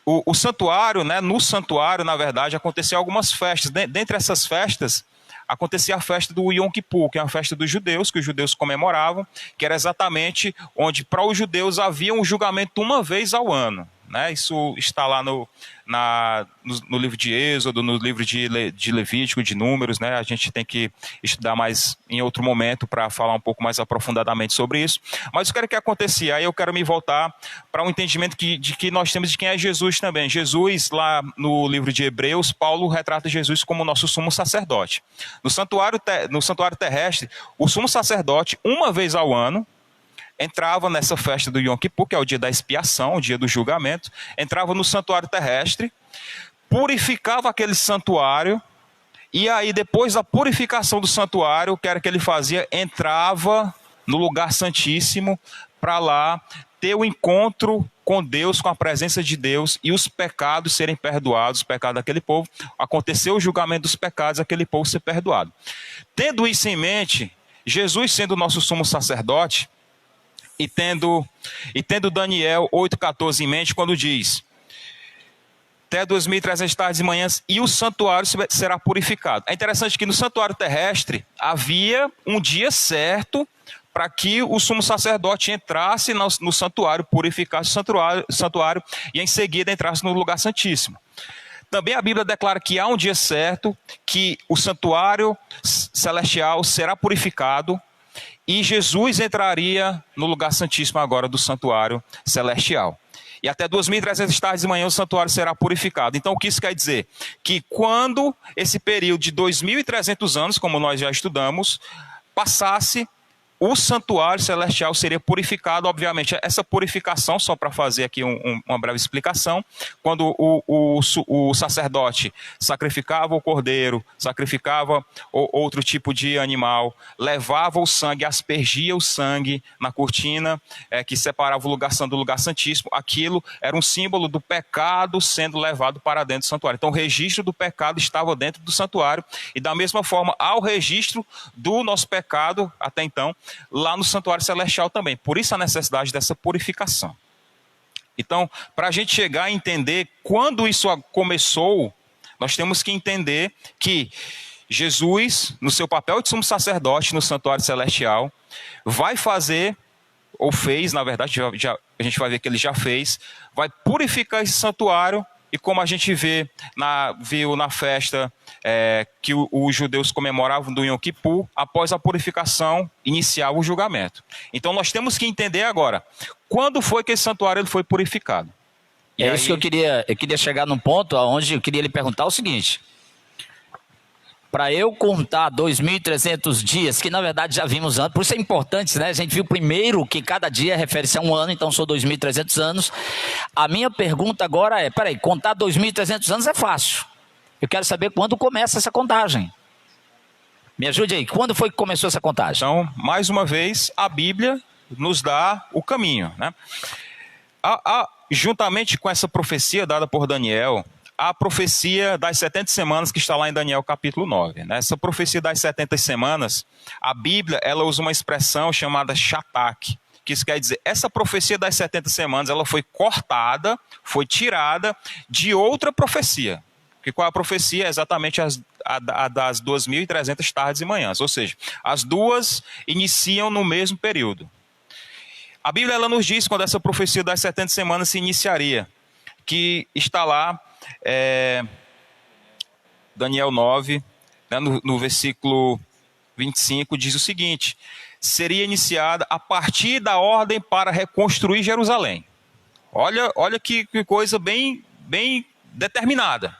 O santuário, né, no santuário, na verdade, aconteciam algumas festas. Dentre essas festas, acontecia a festa do Yom Kippur, que é uma festa dos judeus, que os judeus comemoravam, que era exatamente onde para os judeus havia um julgamento uma vez ao ano, né? Isso está lá no livro de Êxodo, no livro de Levítico, de Números, né? A gente tem que estudar mais em outro momento para falar um pouco mais aprofundadamente sobre isso. Mas o que era que acontecia? Aí eu quero me voltar para um entendimento de que nós temos de quem é Jesus também. Jesus, lá no livro de Hebreus, Paulo retrata Jesus como nosso sumo sacerdote. No santuário terrestre, o sumo sacerdote, uma vez ao ano, entrava nessa festa do Yom Kippur, que é o dia da expiação, o dia do julgamento, entrava no santuário terrestre, purificava aquele santuário, e aí depois da purificação do santuário, o que era que ele fazia? Entrava no lugar santíssimo para lá ter o encontro com Deus, com a presença de Deus, e os pecados serem perdoados, os pecados daquele povo, aconteceu o julgamento dos pecados, aquele povo ser perdoado. Tendo isso em mente, Jesus sendo o nosso sumo sacerdote, e tendo Daniel 8,14 em mente, quando diz: até 2.300 tardes e manhãs, e o santuário será purificado. É interessante que no santuário terrestre havia um dia certo para que o sumo sacerdote entrasse no santuário, purificasse o santuário e em seguida entrasse no lugar santíssimo. Também a Bíblia declara que há um dia certo que o santuário celestial será purificado e Jesus entraria no lugar santíssimo agora do santuário celestial. E até 2.300 tardes e manhã o santuário será purificado. Então o que isso quer dizer? Que quando esse período de 2.300 anos, como nós já estudamos, passasse, o santuário celestial seria purificado. Obviamente, essa purificação, só para fazer aqui uma breve explicação, quando o sacerdote sacrificava o cordeiro, sacrificava outro tipo de animal, levava o sangue, aspergia o sangue na cortina que separava o lugar santo do lugar santíssimo, aquilo era um símbolo do pecado sendo levado para dentro do santuário. Então o registro do pecado estava dentro do santuário, e da mesma forma há o registro do nosso pecado até então lá no santuário celestial também. Por isso a necessidade dessa purificação. Então, para a gente chegar a entender quando isso começou, nós temos que entender que Jesus, no seu papel de sumo sacerdote no santuário celestial, vai fazer, ou fez, na verdade, a gente vai ver que ele já fez, vai purificar esse santuário. E como a gente viu na festa que os judeus comemoravam do Yom Kippur, após a purificação, iniciava o julgamento. Então nós temos que entender agora, quando foi que esse santuário ele foi purificado? E é isso que eu queria chegar num ponto onde eu queria lhe perguntar o seguinte. Para eu contar 2.300 dias, que na verdade já vimos antes, por isso é importante, né? A gente viu primeiro que cada dia refere-se a um ano, então são 2.300 anos. A minha pergunta agora é, peraí, contar 2.300 anos é fácil. Eu quero saber quando começa essa contagem. Me ajude aí, quando foi que começou essa contagem? Então, mais uma vez, a Bíblia nos dá o caminho, né? Juntamente com essa profecia dada por Daniel, a profecia das 70 semanas que está lá em Daniel capítulo 9. Né? Essa profecia das 70 semanas, a Bíblia ela usa uma expressão chamada shatak, que isso quer dizer, essa profecia das 70 semanas ela foi cortada, foi tirada de outra profecia. Que qual é a profecia? É exatamente a das 2.300 tardes e manhãs, ou seja, as duas iniciam no mesmo período. A Bíblia ela nos diz quando essa profecia das 70 semanas se iniciaria, que está lá Daniel 9, né, no versículo 25, diz o seguinte: seria iniciada a partir da ordem para reconstruir Jerusalém. Olha que coisa bem determinada.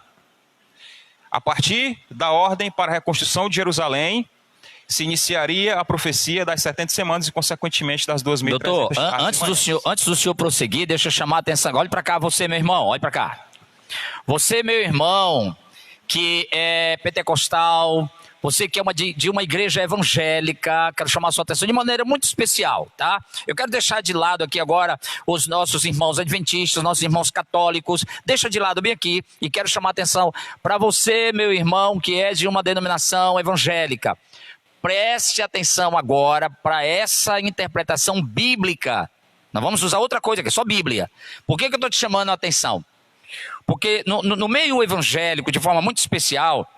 A partir da ordem para a reconstrução de Jerusalém, se iniciaria a profecia das 70 semanas e, consequentemente, das 2.300. Doutor, antes do senhor prosseguir, deixa eu chamar a atenção. Olhe para cá, você, meu irmão, olhe para cá. Você, meu irmão, que é pentecostal, você que é de uma igreja evangélica, quero chamar a sua atenção de maneira muito especial, tá? Eu quero deixar de lado aqui agora os nossos irmãos adventistas, nossos irmãos católicos, deixa de lado bem aqui e quero chamar a atenção para você, meu irmão, que é de uma denominação evangélica. Preste atenção agora para essa interpretação bíblica. Nós vamos usar outra coisa, que é só Bíblia. Por que eu estou te chamando a atenção? Porque no meio evangélico, de forma muito especial,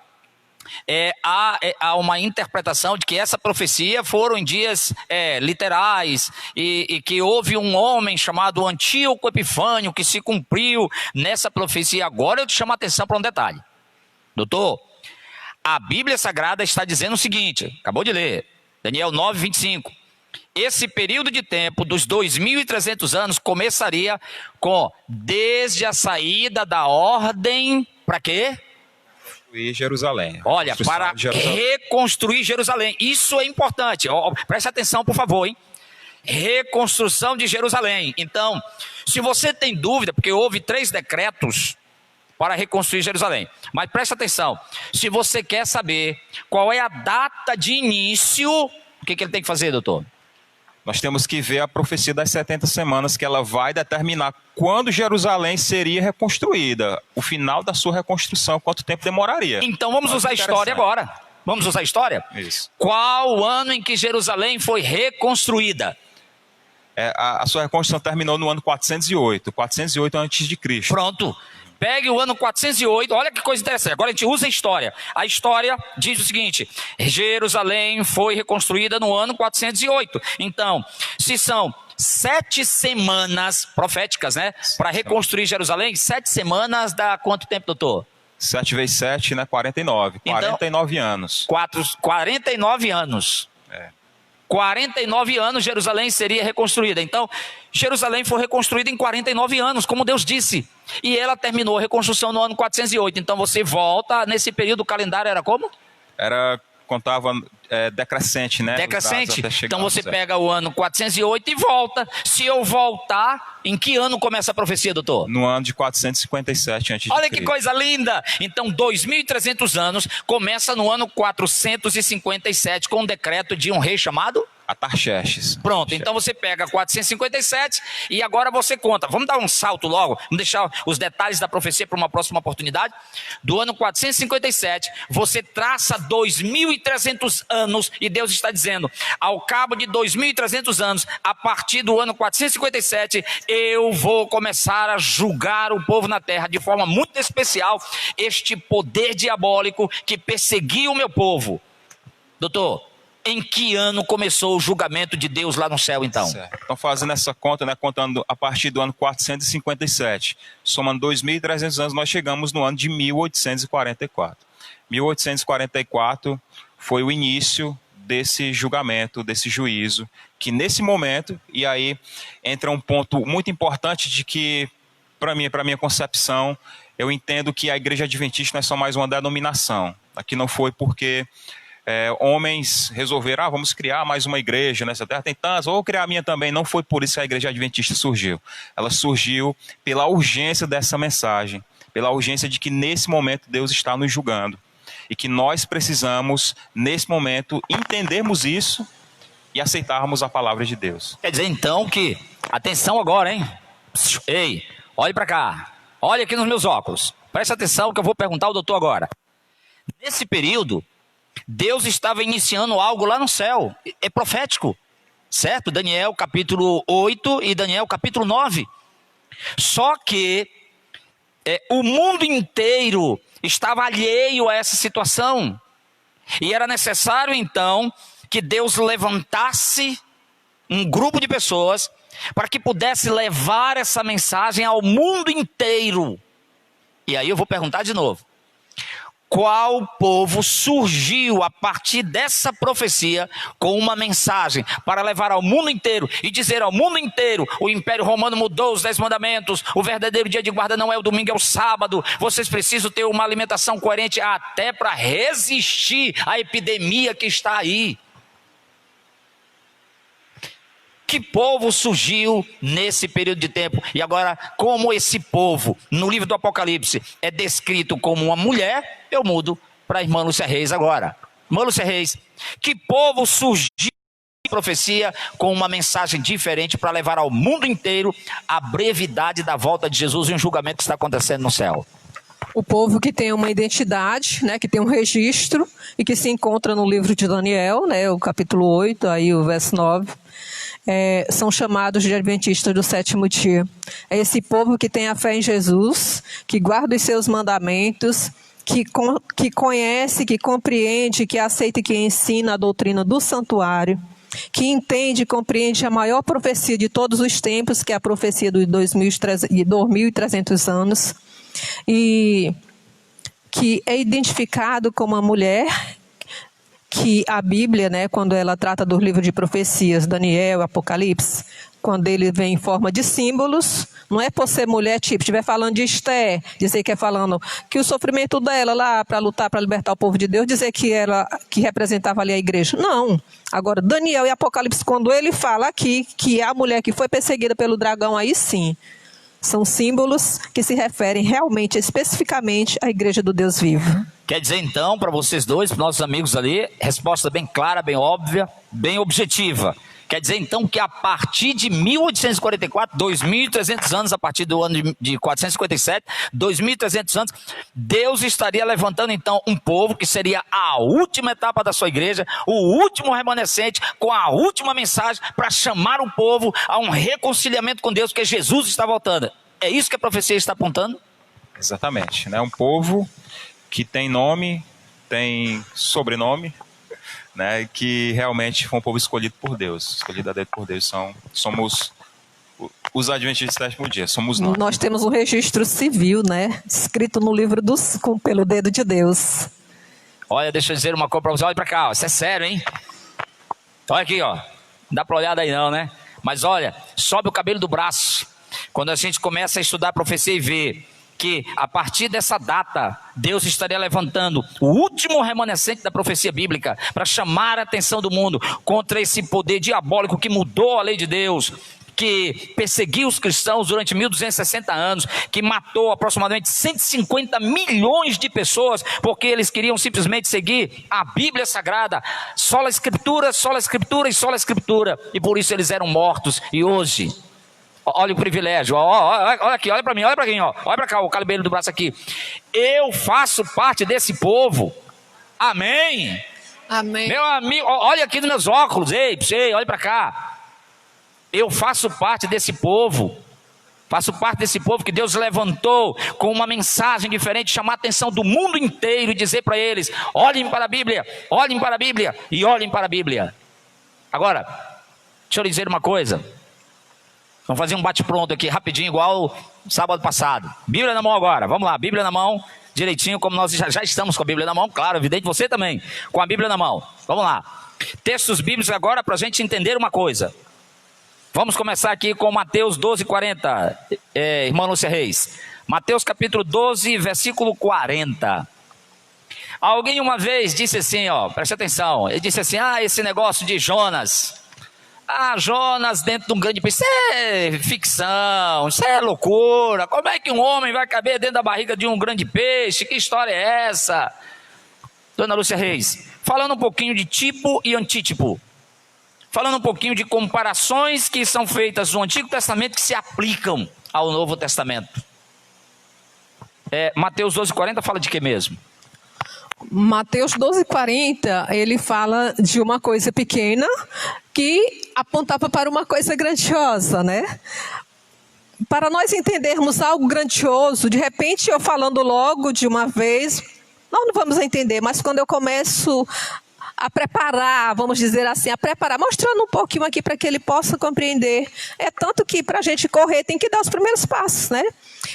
há uma interpretação de que essa profecia foram em dias literais e que houve um homem chamado Antíoco Epifânio que se cumpriu nessa profecia. Agora eu te chamo a atenção para um detalhe. Doutor, a Bíblia Sagrada está dizendo o seguinte, acabou de ler, Daniel 9, 25. Esse período de tempo dos 2.300 anos começaria desde a saída da ordem, para quê? Reconstruir Jerusalém. Olha, para reconstruir Jerusalém. Isso é importante. Preste atenção, por favor, hein? Reconstrução de Jerusalém. Então, se você tem dúvida, porque houve 3 decretos para reconstruir Jerusalém. Mas preste atenção. Se você quer saber qual é a data de início, o que ele tem que fazer, doutor? Nós temos que ver a profecia das 70 semanas, que ela vai determinar quando Jerusalém seria reconstruída, o final da sua reconstrução, quanto tempo demoraria. Então vamos usar a história agora. Vamos usar a história? Isso. Qual o ano em que Jerusalém foi reconstruída? A sua reconstrução terminou no ano 408 a.C. Pronto. pegue o ano 408, olha que coisa interessante, agora a gente usa a história. A história diz o seguinte: Jerusalém foi reconstruída no ano 408. Então, se são 7 semanas proféticas, né, para reconstruir Jerusalém, 7 semanas dá quanto tempo, doutor? 7 vezes 7, né? 49. Então, 49 anos. 49 anos. 49 anos Jerusalém seria reconstruída. Então, Jerusalém foi reconstruída em 49 anos, como Deus disse. E ela terminou a reconstrução no ano 408. Então, você volta, nesse período o calendário era como? Contava decrescente, né? Decrescente. Então, você pega o ano 408 e volta. Se eu voltar, em que ano começa a profecia, doutor? No ano de 457 a.C. Olha que coisa linda! Então, 2.300 anos, começa no ano 457, com o decreto de um rei chamado? Atarxerxes. Pronto, então você pega 457 e agora você conta. Vamos dar um salto logo, vamos deixar os detalhes da profecia para uma próxima oportunidade. Do ano 457, você traça 2.300 anos e Deus está dizendo: ao cabo de 2.300 anos, a partir do ano 457, eu vou começar a julgar o povo na terra de forma muito especial, este poder diabólico que perseguia o meu povo. Doutor, em que ano começou o julgamento de Deus lá no céu, então? Certo. Então, fazendo essa conta, né, contando a partir do ano 457, somando 2.300 anos, nós chegamos no ano de 1844. 1844 foi o início desse julgamento, desse juízo, que nesse momento, e aí entra um ponto muito importante de que, para minha concepção, eu entendo que a Igreja Adventista não é só mais uma denominação. Aqui não foi porque homens resolveram, vamos criar mais uma igreja nessa terra, tem tantas, vou criar a minha também. Não foi por isso que a Igreja Adventista surgiu. Ela surgiu pela urgência dessa mensagem, pela urgência de que nesse momento Deus está nos julgando. E que nós precisamos, nesse momento, entendermos isso e aceitarmos a palavra de Deus. Quer dizer então que, atenção agora, hein? Ei, olhe para cá, olhe aqui nos meus óculos, preste atenção que eu vou perguntar ao doutor agora. Nesse período, Deus estava iniciando algo lá no céu, é profético, certo? Daniel capítulo 8 e Daniel capítulo 9. Só que o mundo inteiro estava alheio a essa situação. E era necessário então que Deus levantasse um grupo de pessoas para que pudesse levar essa mensagem ao mundo inteiro. E aí eu vou perguntar de novo. Qual povo surgiu a partir dessa profecia com uma mensagem para levar ao mundo inteiro e dizer ao mundo inteiro: o Império Romano mudou os 10 mandamentos, o verdadeiro dia de guarda não é o domingo, é o sábado, vocês precisam ter uma alimentação coerente até para resistir à epidemia que está aí? Que povo surgiu nesse período de tempo? E agora, como esse povo, no livro do Apocalipse, é descrito como uma mulher, eu mudo para a irmã Lúcia Reis agora. Irmã Lúcia Reis, que povo surgiu na profecia com uma mensagem diferente para levar ao mundo inteiro a brevidade da volta de Jesus e um julgamento que está acontecendo no céu? O povo que tem uma identidade, né, que tem um registro e que se encontra no livro de Daniel, né, o capítulo 8, aí o verso 9. São chamados de adventistas do sétimo dia. É esse povo que tem a fé em Jesus, que guarda os seus mandamentos, que conhece, que compreende, que aceita e que ensina a doutrina do santuário, que entende e compreende a maior profecia de todos os tempos, que é a profecia dos 2.300 anos, e que é identificado como uma mulher que a Bíblia, né, quando ela trata do livro de profecias, Daniel, Apocalipse, quando ele vem em forma de símbolos, não é por ser mulher, tipo, estiver falando de Esther, dizer que é falando que o sofrimento dela lá para lutar, para libertar o povo de Deus, dizer que ela que representava ali a igreja. Não. Agora, Daniel e Apocalipse, quando ele fala aqui que é a mulher que foi perseguida pelo dragão, aí sim, são símbolos que se referem realmente, especificamente à igreja do Deus vivo. Quer dizer então, para vocês dois, para nossos amigos ali, resposta bem clara, bem óbvia, bem objetiva. Quer dizer então que a partir de 1844, 2.300 anos, a partir do ano de 457, 2.300 anos, Deus estaria levantando então um povo que seria a última etapa da sua igreja, o último remanescente, com a última mensagem para chamar o povo a um reconciliamento com Deus, porque Jesus está voltando. É isso que a profecia está apontando? Exatamente, né? Um povo que tem nome, tem sobrenome, né? Que realmente foi um povo escolhido por Deus, escolhido a dedo por Deus. Somos os adventistas do sétimo dia, somos nós. Nós temos um registro civil, né? Escrito no livro pelo dedo de Deus. Olha, deixa eu dizer uma coisa para você. Olha para cá, ó. Isso é sério, hein? Olha aqui, ó. Não dá para olhar daí não, né? Mas olha, sobe o cabelo do braço. Quando a gente começa a estudar a profecia e ver que a partir dessa data, Deus estaria levantando o último remanescente da profecia bíblica para chamar a atenção do mundo contra esse poder diabólico que mudou a lei de Deus, que perseguiu os cristãos durante 1260 anos, que matou aproximadamente 150 milhões de pessoas, porque eles queriam simplesmente seguir a Bíblia Sagrada, sola Escritura, sola Escritura e sola Escritura, e por isso eles eram mortos. E hoje, olha o privilégio, olha aqui, olha para mim, olha para cá, o cabelo do braço aqui. Eu faço parte desse povo, amém? Amém. Meu amigo, olha aqui nos meus óculos, ei, olha para cá. Eu faço parte desse povo. Faço parte desse povo que Deus levantou com uma mensagem diferente, chamar a atenção do mundo inteiro e dizer para eles: olhem para a Bíblia, olhem para a Bíblia e olhem para a Bíblia. Agora, deixa eu lhe dizer uma coisa. Vamos fazer um bate-pronto aqui, rapidinho, igual sábado passado. Bíblia na mão agora, vamos lá, Bíblia na mão, direitinho, como nós já estamos com a Bíblia na mão, claro, evidente, você também, com a Bíblia na mão. Vamos lá. Textos bíblicos agora para a gente entender uma coisa. Vamos começar aqui com Mateus 12, 40, irmã Lúcia Reis. Mateus capítulo 12, versículo 40. Alguém uma vez disse assim, ó, preste atenção, ele disse assim: esse negócio de Jonas, Jonas dentro de um grande peixe, isso é ficção, isso é loucura, como é que um homem vai caber dentro da barriga de um grande peixe, que história é essa? Dona Lúcia Reis, falando um pouquinho de tipo e antítipo, falando um pouquinho de comparações que são feitas no Antigo Testamento que se aplicam ao Novo Testamento. Mateus 12:40 fala de que mesmo? Mateus 12:40, ele fala de uma coisa pequena que apontava para uma coisa grandiosa, né? Para nós entendermos algo grandioso, de repente eu falando logo de uma vez, nós não vamos entender, mas quando eu começo a preparar, vamos dizer assim, mostrando um pouquinho aqui para que ele possa compreender. É tanto que para a gente correr tem que dar os primeiros passos, né?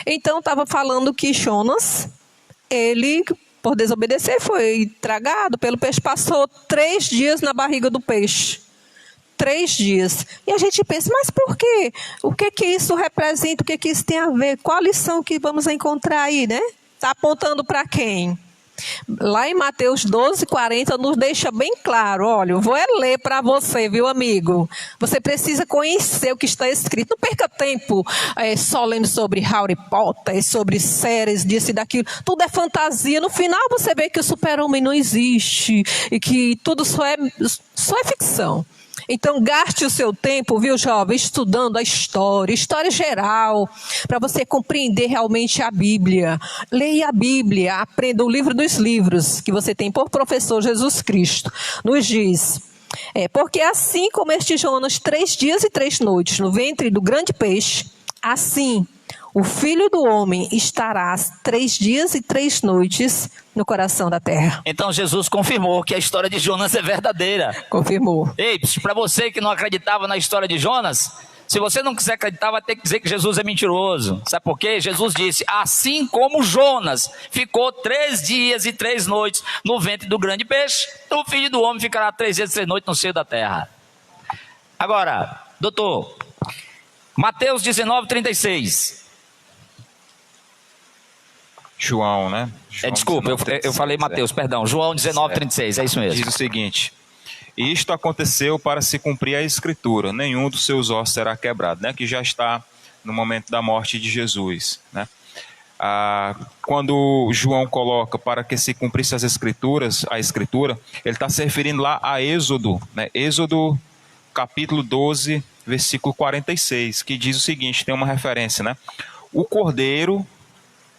Então estava falando que Jonas, ele, por desobedecer, foi tragado pelo peixe, passou 3 dias na barriga do peixe. 3 dias. E a gente pensa, mas por quê? O que isso representa? O que isso tem a ver? Qual a lição que vamos encontrar aí, né? Está apontando para quem? Lá em Mateus 12:40 nos deixa bem claro. Olha, eu vou ler para você, viu, amigo? Você precisa conhecer o que está escrito. Não perca tempo só lendo sobre Harry Potter, sobre séries, disso e daquilo. Tudo é fantasia. No final você vê que o super-homem não existe e que tudo só é ficção. Então, gaste o seu tempo, viu, jovem, estudando a história geral, para você compreender realmente a Bíblia. Leia a Bíblia, aprenda o livro dos livros, que você tem por professor Jesus Cristo. Nos diz, porque assim como este Jonas 3 dias e 3 noites no ventre do grande peixe, assim o Filho do Homem estará 3 dias e 3 noites no coração da terra. Então Jesus confirmou que a história de Jonas é verdadeira. Confirmou. Ei, para você que não acreditava na história de Jonas, se você não quiser acreditar, vai ter que dizer que Jesus é mentiroso. Sabe por quê? Jesus disse: assim como Jonas ficou 3 dias e 3 noites no ventre do grande peixe, o Filho do Homem ficará 3 dias e 3 noites no seio da terra. Agora, doutor, Mateus 19:36. João, né? João Desculpa, 19, eu falei Mateus, perdão. João 19:36, é isso mesmo. Diz o seguinte: isto aconteceu para se cumprir a Escritura, nenhum dos seus ossos será quebrado, né? Que já está no momento da morte de Jesus, né? Quando João coloca para que se cumprisse as Escrituras, a Escritura, ele está se referindo lá a Êxodo, né? Êxodo capítulo 12, versículo 46, que diz o seguinte, tem uma referência, né? O cordeiro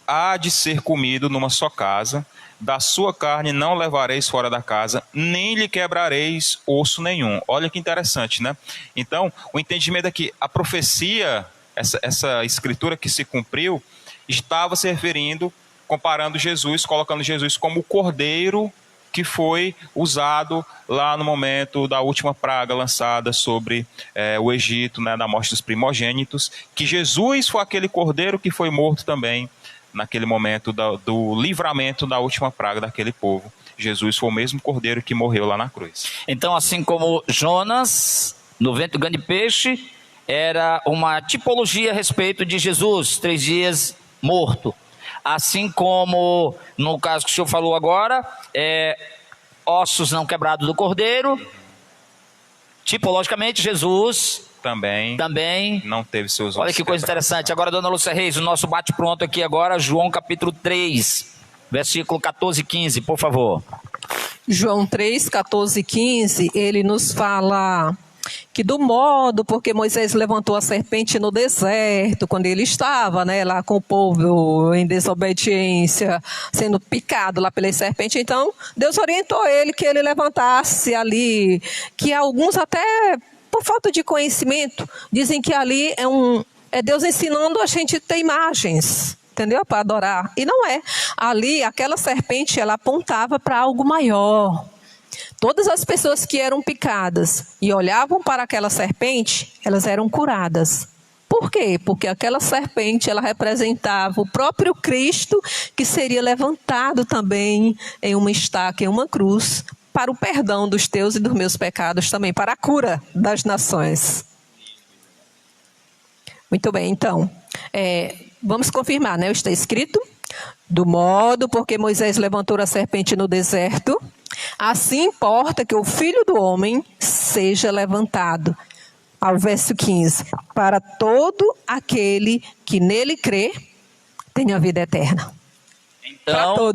há de ser comido numa só casa, da sua carne não levareis fora da casa, nem lhe quebrareis osso nenhum. Olha que interessante, né? Então, o entendimento é que a profecia, essa escritura que se cumpriu, estava se referindo, comparando Jesus, colocando Jesus como o cordeiro que foi usado lá no momento da última praga lançada sobre o Egito, né, da morte dos primogênitos, que Jesus foi aquele cordeiro que foi morto também naquele momento do livramento da última praga daquele povo. Jesus foi o mesmo cordeiro que morreu lá na cruz. Então, assim como Jonas, no ventre do grande peixe, era uma tipologia a respeito de Jesus, 3 dias morto. Assim como, no caso que o senhor falou agora, ossos não quebrados do cordeiro, tipologicamente Jesus Também não teve seus ossos. Olha que coisa interessante. Agora, dona Lúcia Reis, o nosso bate-pronto aqui agora, João capítulo 3, versículo 14 e 15, por favor. João 3, 14 e 15, ele nos fala que do modo porque Moisés levantou a serpente no deserto, quando ele estava, né, lá com o povo em desobediência, sendo picado lá pela serpente, então Deus orientou ele que ele levantasse ali, que alguns até por falta de conhecimento dizem que ali é Deus ensinando a gente a ter imagens, entendeu? Para adorar. E não é. Ali, aquela serpente, ela apontava para algo maior. Todas as pessoas que eram picadas e olhavam para aquela serpente, elas eram curadas. Por quê? Porque aquela serpente, ela representava o próprio Cristo, que seria levantado também em uma estaca, em uma cruz, para o perdão dos teus e dos meus pecados também, para a cura das nações. Muito bem, então, vamos confirmar, né? Está escrito, do modo porque Moisés levantou a serpente no deserto, assim importa que o Filho do Homem seja levantado. Ao verso 15, para todo aquele que nele crê, tenha vida eterna. Então,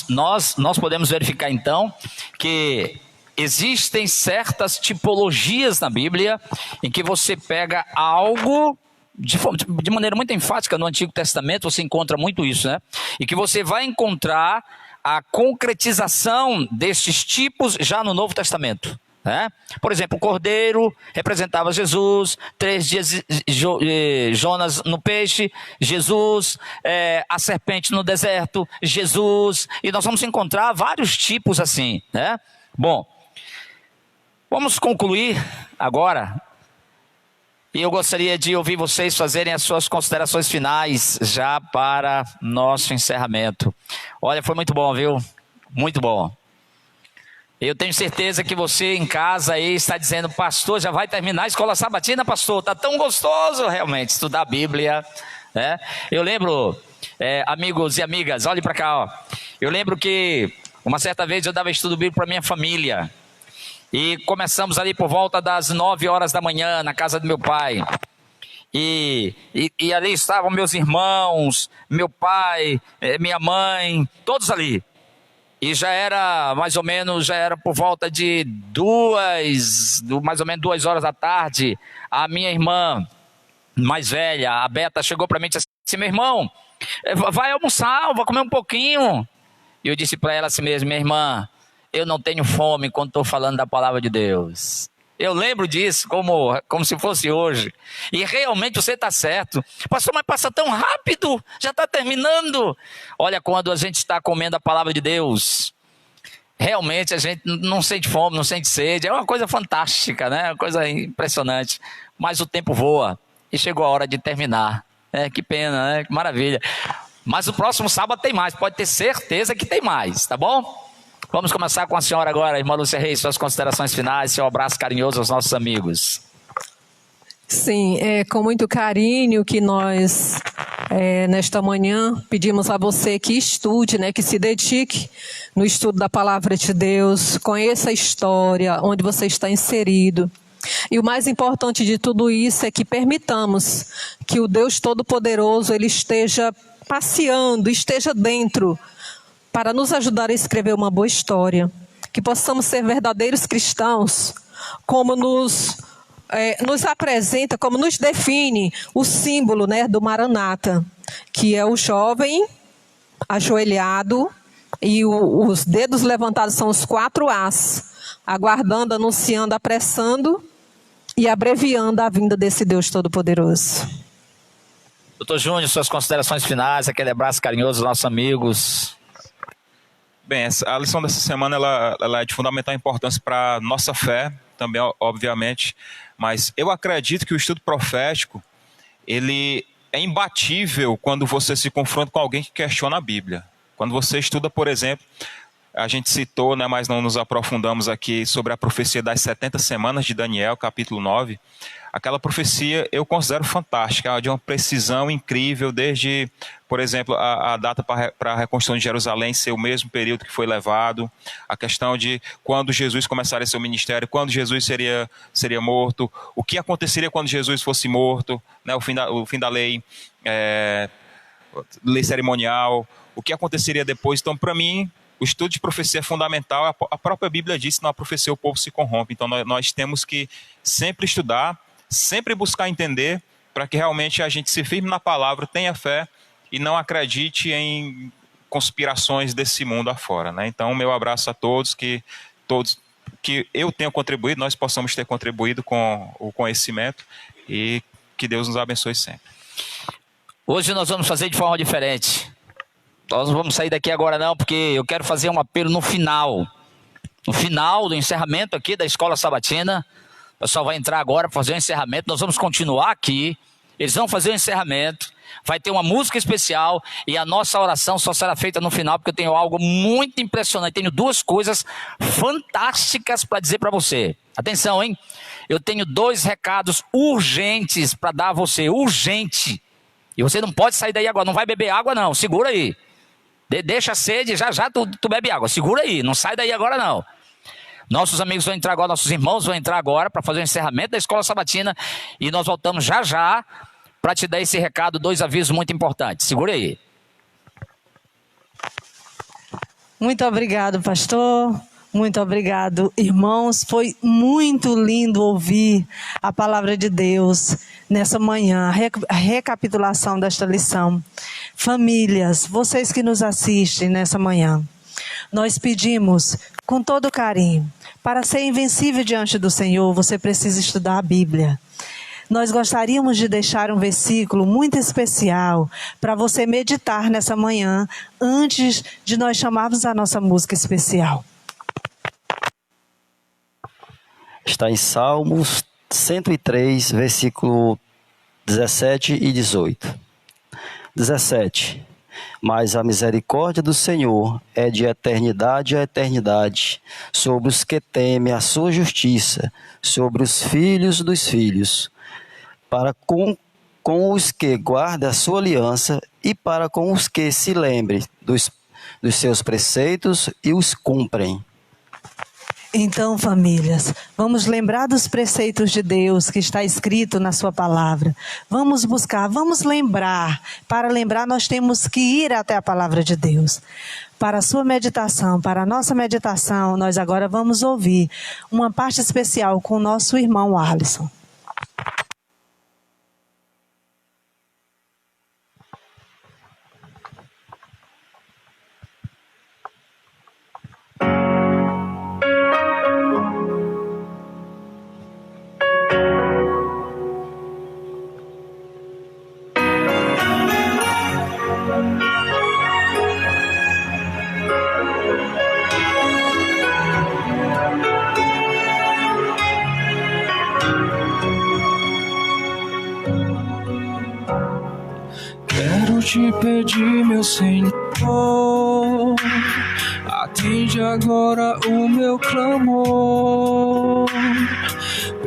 nós podemos verificar então que existem certas tipologias na Bíblia em que você pega algo de maneira muito enfática. No Antigo Testamento você encontra muito isso, né? E que você vai encontrar a concretização destes tipos já no Novo Testamento, né? Por exemplo, o cordeiro representava Jesus, 3 dias Jonas no peixe, Jesus, a serpente no deserto, Jesus, e nós vamos encontrar vários tipos assim, né? Bom, vamos concluir agora, e eu gostaria de ouvir vocês fazerem as suas considerações finais já para nosso encerramento. Olha, foi muito bom, viu? Muito bom. Eu tenho certeza que você em casa aí está dizendo, pastor, já vai terminar a escola sabatina, pastor? Está tão gostoso realmente estudar a Bíblia, né? Eu lembro, amigos e amigas, olhem para cá, ó. Eu lembro que uma certa vez eu dava estudo bíblico para minha família. E começamos ali por volta das 9 horas da manhã na casa do meu pai. E ali estavam meus irmãos, meu pai, minha mãe, todos ali. E já era mais ou menos, por volta de mais ou menos 2 horas da tarde. A minha irmã mais velha, a Beta, chegou para mim e disse assim, meu irmão, vai almoçar, vai comer um pouquinho. E eu disse para ela assim mesmo, minha irmã, eu não tenho fome quando estou falando da palavra de Deus. Eu lembro disso como se fosse hoje. E realmente você está certo. Pastor, mas passa tão rápido, já está terminando. Olha, quando a gente está comendo a palavra de Deus, realmente a gente não sente fome, não sente sede. É uma coisa fantástica, né? Uma coisa impressionante. Mas o tempo voa e chegou a hora de terminar. Que pena, né? Que maravilha. Mas o próximo sábado tem mais, pode ter certeza que tem mais, tá bom? Vamos começar com a senhora agora, irmã Lúcia Reis, suas considerações finais, seu abraço carinhoso aos nossos amigos. Sim, é com muito carinho que nós, nesta manhã, pedimos a você que estude, né, que se dedique no estudo da palavra de Deus, conheça a história, onde você está inserido. E o mais importante de tudo isso é que permitamos que o Deus Todo-Poderoso, ele esteja passeando, esteja dentro, para nos ajudar a escrever uma boa história, que possamos ser verdadeiros cristãos, como nos apresenta, como nos define o símbolo, né, do Maranata, que é o jovem ajoelhado e os dedos levantados são os 4 As, aguardando, anunciando, apressando e abreviando a vinda desse Deus Todo-Poderoso. Doutor Júnior, suas considerações finais, aquele abraço carinhoso dos nossos amigos. Bem, a lição dessa semana ela é de fundamental importância para a nossa fé, também, obviamente, mas eu acredito que o estudo profético, ele é imbatível quando você se confronta com alguém que questiona a Bíblia. Quando você estuda, por exemplo, a gente citou, né, mas não nos aprofundamos aqui, sobre a profecia das 70 semanas de Daniel, capítulo 9. Aquela profecia eu considero fantástica, de uma precisão incrível, desde, por exemplo, a data para a reconstrução de Jerusalém ser o mesmo período que foi levado, a questão de quando Jesus começaria seu ministério, quando Jesus seria morto, o que aconteceria quando Jesus fosse morto, né, o fim da lei, lei cerimonial, o que aconteceria depois. Então, para mim, o estudo de profecia é fundamental. A própria Bíblia diz que na profecia o povo se corrompe. Então, nós temos que sempre estudar, sempre buscar entender, para que realmente a gente se firme na palavra, tenha fé e não acredite em conspirações desse mundo afora, né? Então, meu abraço a todos, que eu tenha contribuído, nós possamos ter contribuído com o conhecimento, e que Deus nos abençoe sempre. Hoje nós vamos fazer de forma diferente. Nós não vamos sair daqui agora não, porque eu quero fazer um apelo no final do encerramento aqui da Escola Sabatina. O pessoal vai entrar agora para fazer o encerramento, nós vamos continuar aqui, eles vão fazer o encerramento, vai ter uma música especial e a nossa oração só será feita no final, porque eu tenho algo muito impressionante, tenho duas coisas fantásticas para dizer para você. Atenção, hein? Eu tenho 2 recados urgentes para dar a você, urgente. E você não pode sair daí agora, não vai beber água não, segura aí. Deixa a sede, já tu bebe água, segura aí, não sai daí agora não. Nossos amigos vão entrar agora, nossos irmãos vão entrar agora para fazer o encerramento da Escola Sabatina e nós voltamos já para te dar esse recado, 2 avisos muito importantes. Segura aí. Muito obrigado, pastor. Muito obrigado, irmãos. Foi muito lindo ouvir a palavra de Deus nessa manhã, a recapitulação desta lição. Famílias, vocês que nos assistem nessa manhã, nós pedimos com todo carinho, para ser invencível diante do Senhor, você precisa estudar a Bíblia. Nós gostaríamos de deixar um versículo muito especial para você meditar nessa manhã, antes de nós chamarmos a nossa música especial. Está em Salmos 103, versículo 17 e 18. 17. Mas a misericórdia do Senhor é de eternidade a eternidade, sobre os que temem a sua justiça, sobre os filhos dos filhos, para com os que guardam a sua aliança e para com os que se lembrem dos seus preceitos e os cumprem. Então, famílias, vamos lembrar dos preceitos de Deus que está escrito na sua palavra. Vamos buscar, vamos lembrar. Para lembrar, nós temos que ir até a palavra de Deus. Para a sua meditação, para a nossa meditação, nós agora vamos ouvir uma parte especial com o nosso irmão Alisson. Te pedir, meu Senhor, atende agora o meu clamor,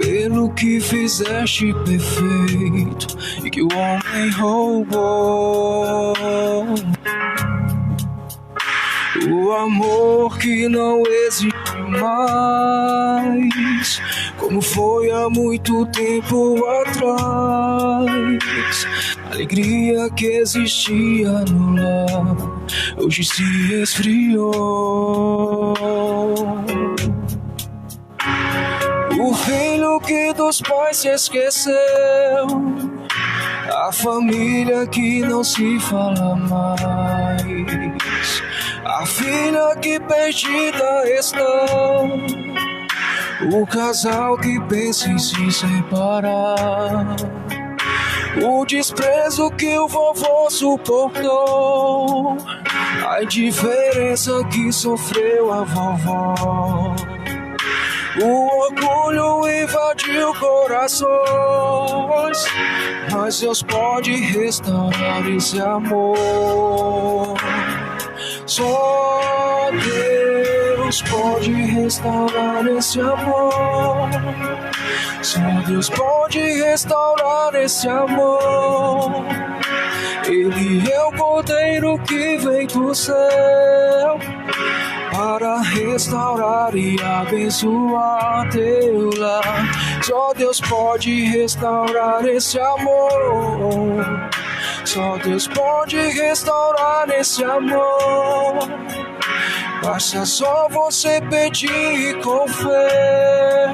pelo que fizeste perfeito e que o homem roubou. O amor que não existe mais, como foi há muito tempo atrás. A alegria que existia no lar hoje se esfriou. O filho que dos pais se esqueceu, a família que não se fala mais, a filha que perdida está, o casal que pensa em se separar. o desprezo que o vovô suportou, a indiferença que sofreu a vovó. O orgulho invadiu corações, mas Deus pode restaurar esse amor. Só Deus pode restaurar esse amor. Só Deus pode restaurar esse amor. Ele é o Cordeiro que vem do céu para restaurar e abençoar teu lar. Só Deus pode restaurar esse amor. Só Deus pode restaurar esse amor. Basta só você pedir com fé.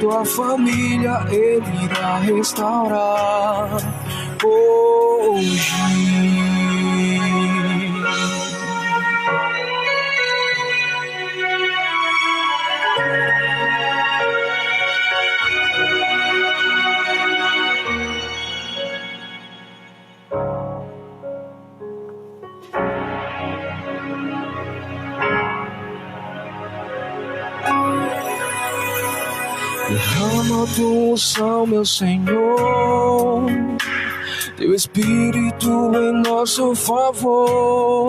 Tua família Ele irá restaurar hoje. Derrama tua unção, meu Senhor, teu Espírito em nosso favor.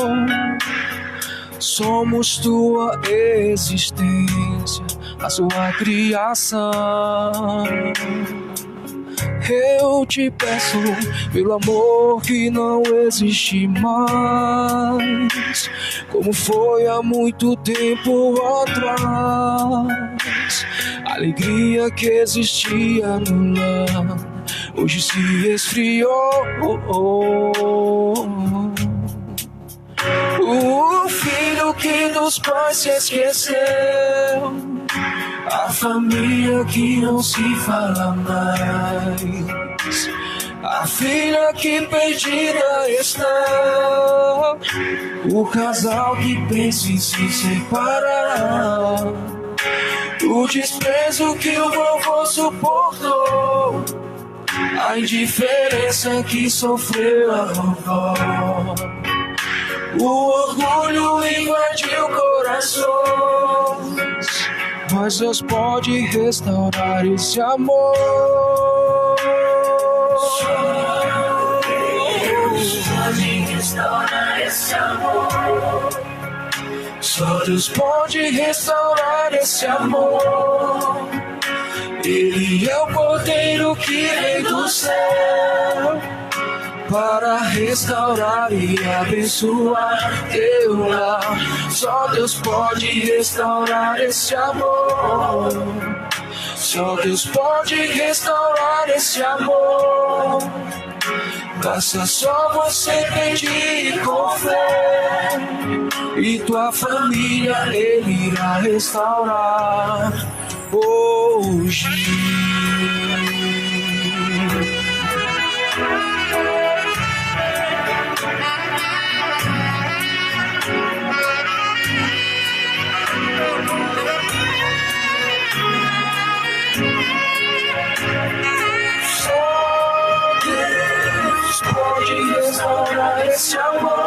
Somos tua existência, a sua criação. Eu te peço, pelo amor que não existe mais, como foi há muito tempo atrás. A alegria que existia no lar hoje se esfriou. O filho que dos pais se esqueceu, a família que não se fala mais, a filha que perdida está, o casal que pensa em se separar, o desprezo que o vovô suportou, a indiferença que sofreu a vovó. O orgulho invadiu corações, mas Deus pode restaurar esse amor. Só Deus pode restaurar esse amor. Só Deus pode restaurar esse amor. Ele é o Cordeiro que vem do céu para restaurar e abençoar teu lar. Só Deus pode restaurar esse amor. Só Deus pode restaurar esse amor. Basta só você pedir com fé, e tua família Ele irá restaurar hoje. Pode restaurar esse amor.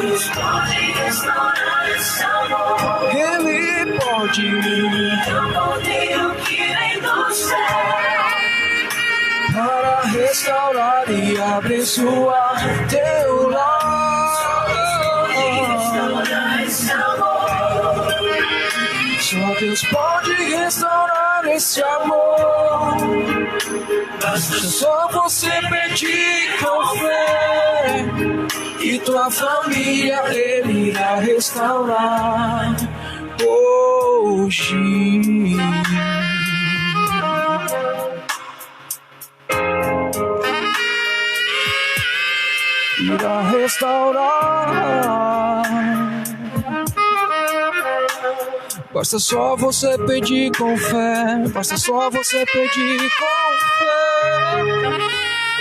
Deus pode restaurar esse amor. Ele pode. É o Cordeiro que vem do céu para restaurar e abençoar teu lar. Pode restaurar esse amor. Só Deus pode restaurar esse amor. Basta só você pedir com fé, e tua família Ele irá restaurar hoje. Irá restaurar. Basta só você pedir com fé. Basta só você pedir com fé.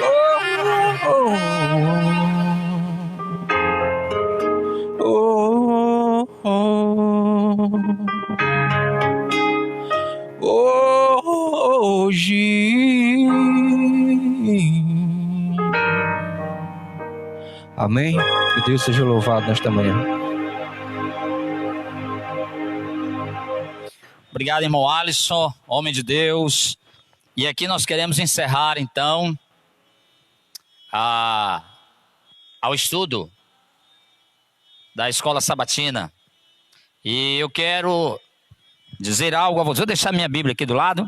Oh, oh, oh, oh. Hoje Amém? Que Deus seja louvado nesta manhã. Obrigado, irmão Alisson, homem de Deus. E aqui nós queremos encerrar, então, ao estudo da escola sabatina. E eu quero dizer algo a você. Vou deixar minha Bíblia aqui do lado.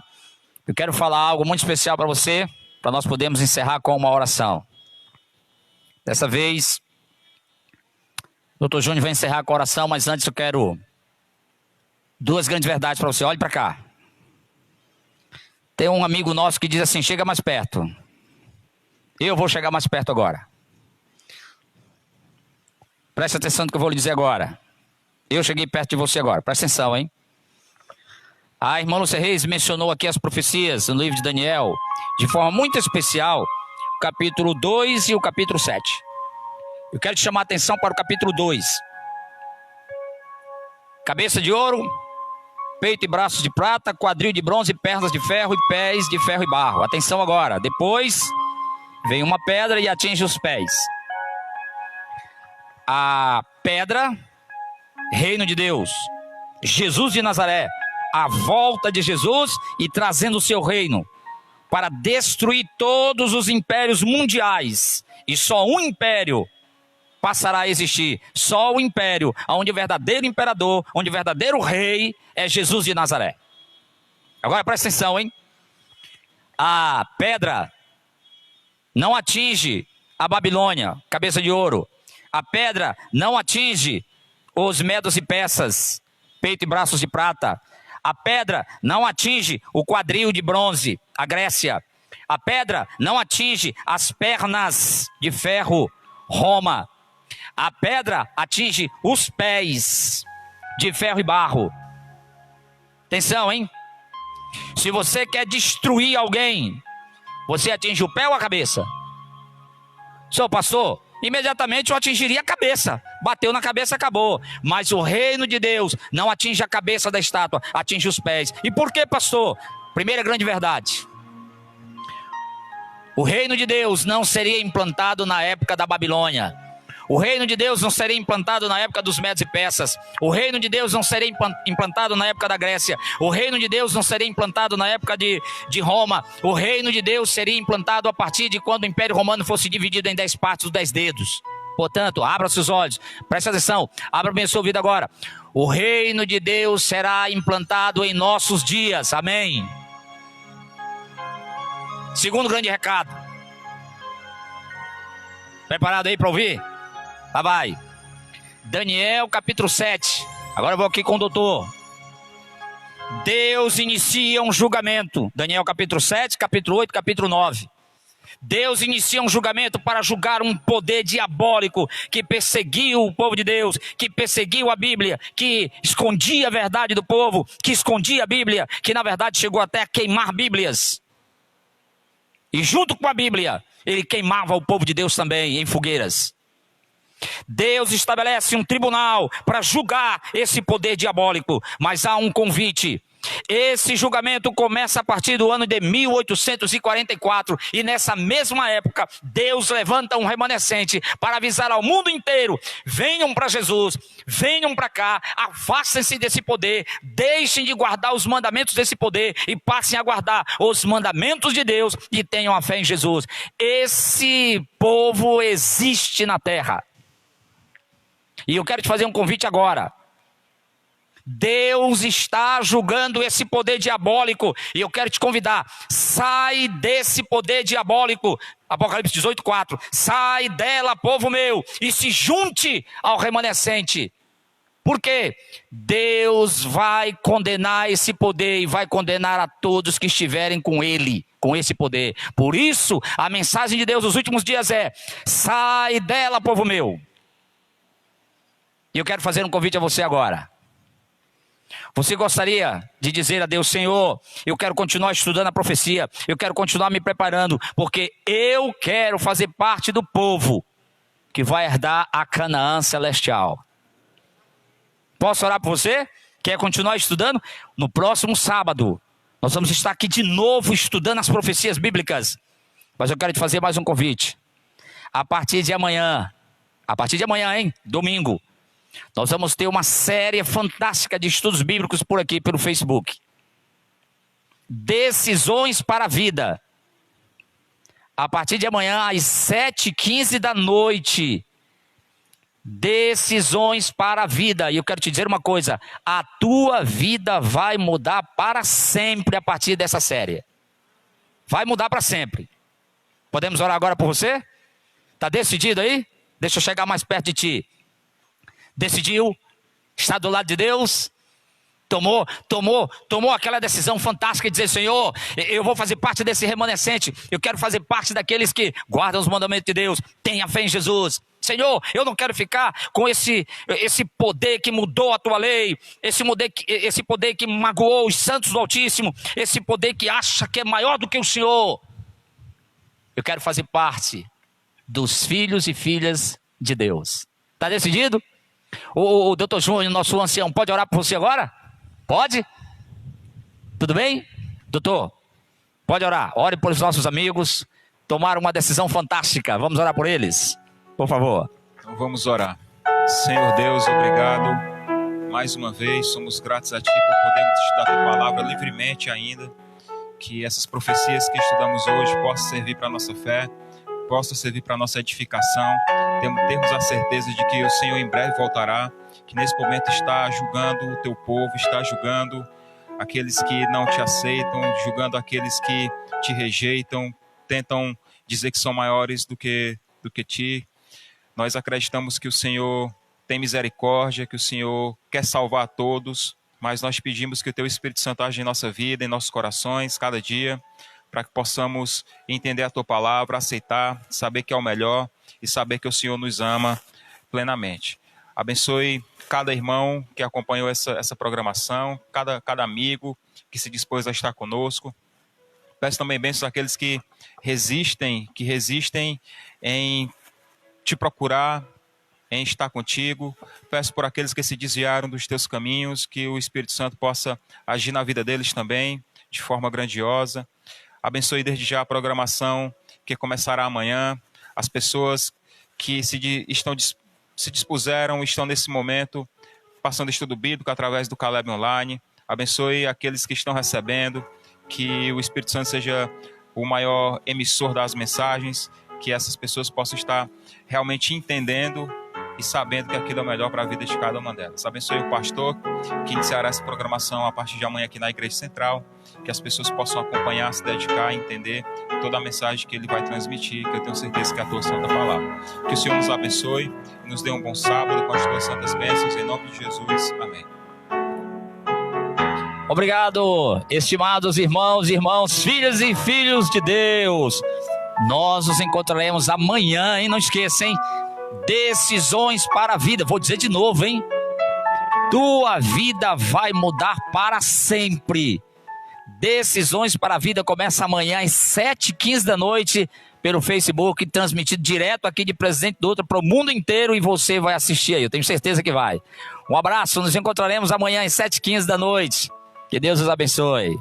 Eu quero falar algo muito especial para você, para nós podermos encerrar com uma oração. Dessa vez, o Dr. Júnior vai encerrar com a oração, mas antes eu quero duas grandes verdades para você. Olhe para cá. Tem um amigo nosso que diz assim: chega mais perto. Eu vou chegar mais perto agora. Preste atenção no que eu vou lhe dizer agora. Eu cheguei perto de você agora. Presta atenção, hein? A irmã Lúcia Reis mencionou aqui as profecias no livro de Daniel, de forma muito especial, o capítulo 2 e o capítulo 7. Eu quero te chamar a atenção para o capítulo 2. Cabeça de ouro, peito e braços de prata, quadril de bronze, pernas de ferro e pés de ferro e barro. Atenção agora. Depois vem uma pedra e atinge os pés. A pedra, reino de Deus, Jesus de Nazaré, a volta de Jesus e trazendo o seu reino para destruir todos os impérios mundiais. E só um império passará a existir. Só o império onde o verdadeiro imperador, onde o verdadeiro rei é Jesus de Nazaré. Agora presta atenção, hein? A pedra não atinge a Babilônia, cabeça de ouro. A pedra não atinge os medos e persas, peito e braços de prata. A pedra não atinge o quadril de bronze, a Grécia. A pedra não atinge as pernas de ferro, Roma. A pedra atinge os pés de ferro e barro. Atenção, hein? Se você quer destruir alguém, você atinge o pé ou a cabeça? Senhor pastor, imediatamente eu atingiria a cabeça. Bateu na cabeça, acabou. Mas o reino de Deus não atinge a cabeça da estátua, atinge os pés. E por que, pastor? Primeira grande verdade: o reino de Deus não seria implantado na época da Babilônia. O reino de Deus não seria implantado na época dos medos e persas. O reino de Deus não seria implantado na época da Grécia. O reino de Deus não seria implantado na época de Roma. O reino de Deus seria implantado a partir de quando o Império Romano fosse dividido em 10 partes, os 10 dedos. Portanto, abra seus olhos, preste atenção, abra bem seu ouvido agora. O reino de Deus será implantado em nossos dias. Amém. Segundo grande recado. Preparado aí para ouvir? Lá vai. Daniel capítulo 7. Agora eu vou aqui com o doutor. Deus inicia um julgamento. Daniel capítulo 7, capítulo 8, capítulo 9. Deus inicia um julgamento para julgar um poder diabólico que perseguiu o povo de Deus, que perseguiu a Bíblia, que escondia a verdade do povo, que escondia a Bíblia, que na verdade chegou até a queimar Bíblias. E junto com a Bíblia, ele queimava o povo de Deus também em fogueiras. Deus estabelece um tribunal para julgar esse poder diabólico, mas há um convite. Esse julgamento começa a partir do ano de 1844 e nessa mesma época Deus levanta um remanescente para avisar ao mundo inteiro: venham para Jesus, venham para cá, afastem-se desse poder, deixem de guardar os mandamentos desse poder e passem a guardar os mandamentos de Deus e tenham a fé em Jesus. Esse povo existe na terra. E eu quero te fazer um convite agora. Deus está julgando esse poder diabólico. E eu quero te convidar. Sai desse poder diabólico. Apocalipse 18:4. Sai dela, povo meu, e se junte ao remanescente. Por quê? Deus vai condenar esse poder e vai condenar a todos que estiverem com ele, com esse poder. Por isso, a mensagem de Deus nos últimos dias é: sai dela, povo meu. E eu quero fazer um convite a você agora. Você gostaria de dizer a Deus: Senhor, eu quero continuar estudando a profecia, eu quero continuar me preparando, porque eu quero fazer parte do povo que vai herdar a Canaã celestial. Posso orar por você? Quer continuar estudando? No próximo sábado, nós vamos estar aqui de novo estudando as profecias bíblicas. Mas eu quero te fazer mais um convite. A partir de amanhã, A partir de amanhã, hein? Domingo. Nós vamos ter uma série fantástica de estudos bíblicos por aqui, pelo Facebook. Decisões para a vida. A partir de amanhã, às 7h15 da noite. Decisões para a vida. E eu quero te dizer uma coisa: a tua vida vai mudar para sempre a partir dessa série. Vai mudar para sempre. Podemos orar agora por você? Está decidido aí? Deixa eu chegar mais perto de ti. Decidiu? Está do lado de Deus? Tomou aquela decisão fantástica de dizer: Senhor, eu vou fazer parte desse remanescente. Eu quero fazer parte daqueles que guardam os mandamentos de Deus. Tenha fé em Jesus. Senhor, eu não quero ficar com esse poder que mudou a tua lei, esse poder que magoou os santos do Altíssimo, esse poder que acha que é maior do que o Senhor. Eu quero fazer parte dos filhos e filhas de Deus. Está decidido? O doutor Júnior, nosso ancião, pode orar por você agora? Pode? Tudo bem? Doutor, pode orar. Ore por os nossos amigos. Tomaram uma decisão fantástica. Vamos orar por eles? Por favor. Então vamos orar. Senhor Deus, obrigado. Mais uma vez, somos gratos a Ti por podermos estudar a Tua palavra livremente ainda. Que essas profecias que estudamos hoje possam servir para a nossa fé, possam servir para a nossa edificação. Termos a certeza de que o Senhor em breve voltará, que nesse momento está julgando o Teu povo, está julgando aqueles que não Te aceitam, julgando aqueles que Te rejeitam, tentam dizer que são maiores do que Ti. Nós acreditamos que o Senhor tem misericórdia, que o Senhor quer salvar a todos, mas nós pedimos que o Teu Espírito Santo age em nossa vida, em nossos corações, cada dia, para que possamos entender a Tua palavra, aceitar, saber que é o melhor e saber que o Senhor nos ama plenamente. Abençoe cada irmão que acompanhou essa programação, cada amigo que se dispôs a estar conosco. Peço também bênçãos àqueles que resistem em Te procurar, em estar contigo. Peço por aqueles que se desviaram dos Teus caminhos, que o Espírito Santo possa agir na vida deles também, de forma grandiosa. Abençoe desde já a programação que começará amanhã. As pessoas que se dispuseram, estão nesse momento passando estudo bíblico através do Caleb Online. Abençoe aqueles que estão recebendo, que o Espírito Santo seja o maior emissor das mensagens, que essas pessoas possam estar realmente entendendo e sabendo que aquilo é o melhor para a vida de cada uma delas. Abençoe o pastor que iniciará essa programação a partir de amanhã aqui na Igreja Central, que as pessoas possam acompanhar, se dedicar, entender toda a mensagem que ele vai transmitir, que eu tenho certeza que é a Tua Santa Palavra. Que o Senhor nos abençoe, nos dê um bom sábado com as Tuas santas bênçãos, em nome de Jesus. Amém. Obrigado, estimados irmãos, filhas e filhos de Deus. Nós nos encontraremos amanhã, hein? Não esqueça, hein? Decisões para a vida. Vou dizer de novo, hein? Tua vida vai mudar para sempre. Decisões para a vida começa amanhã às 7h15 da noite pelo Facebook, transmitido direto aqui de Presidente Dutra para o mundo inteiro, e você vai assistir aí, eu tenho certeza que vai. Um abraço, nos encontraremos amanhã às 7h15 da noite. Que Deus os abençoe.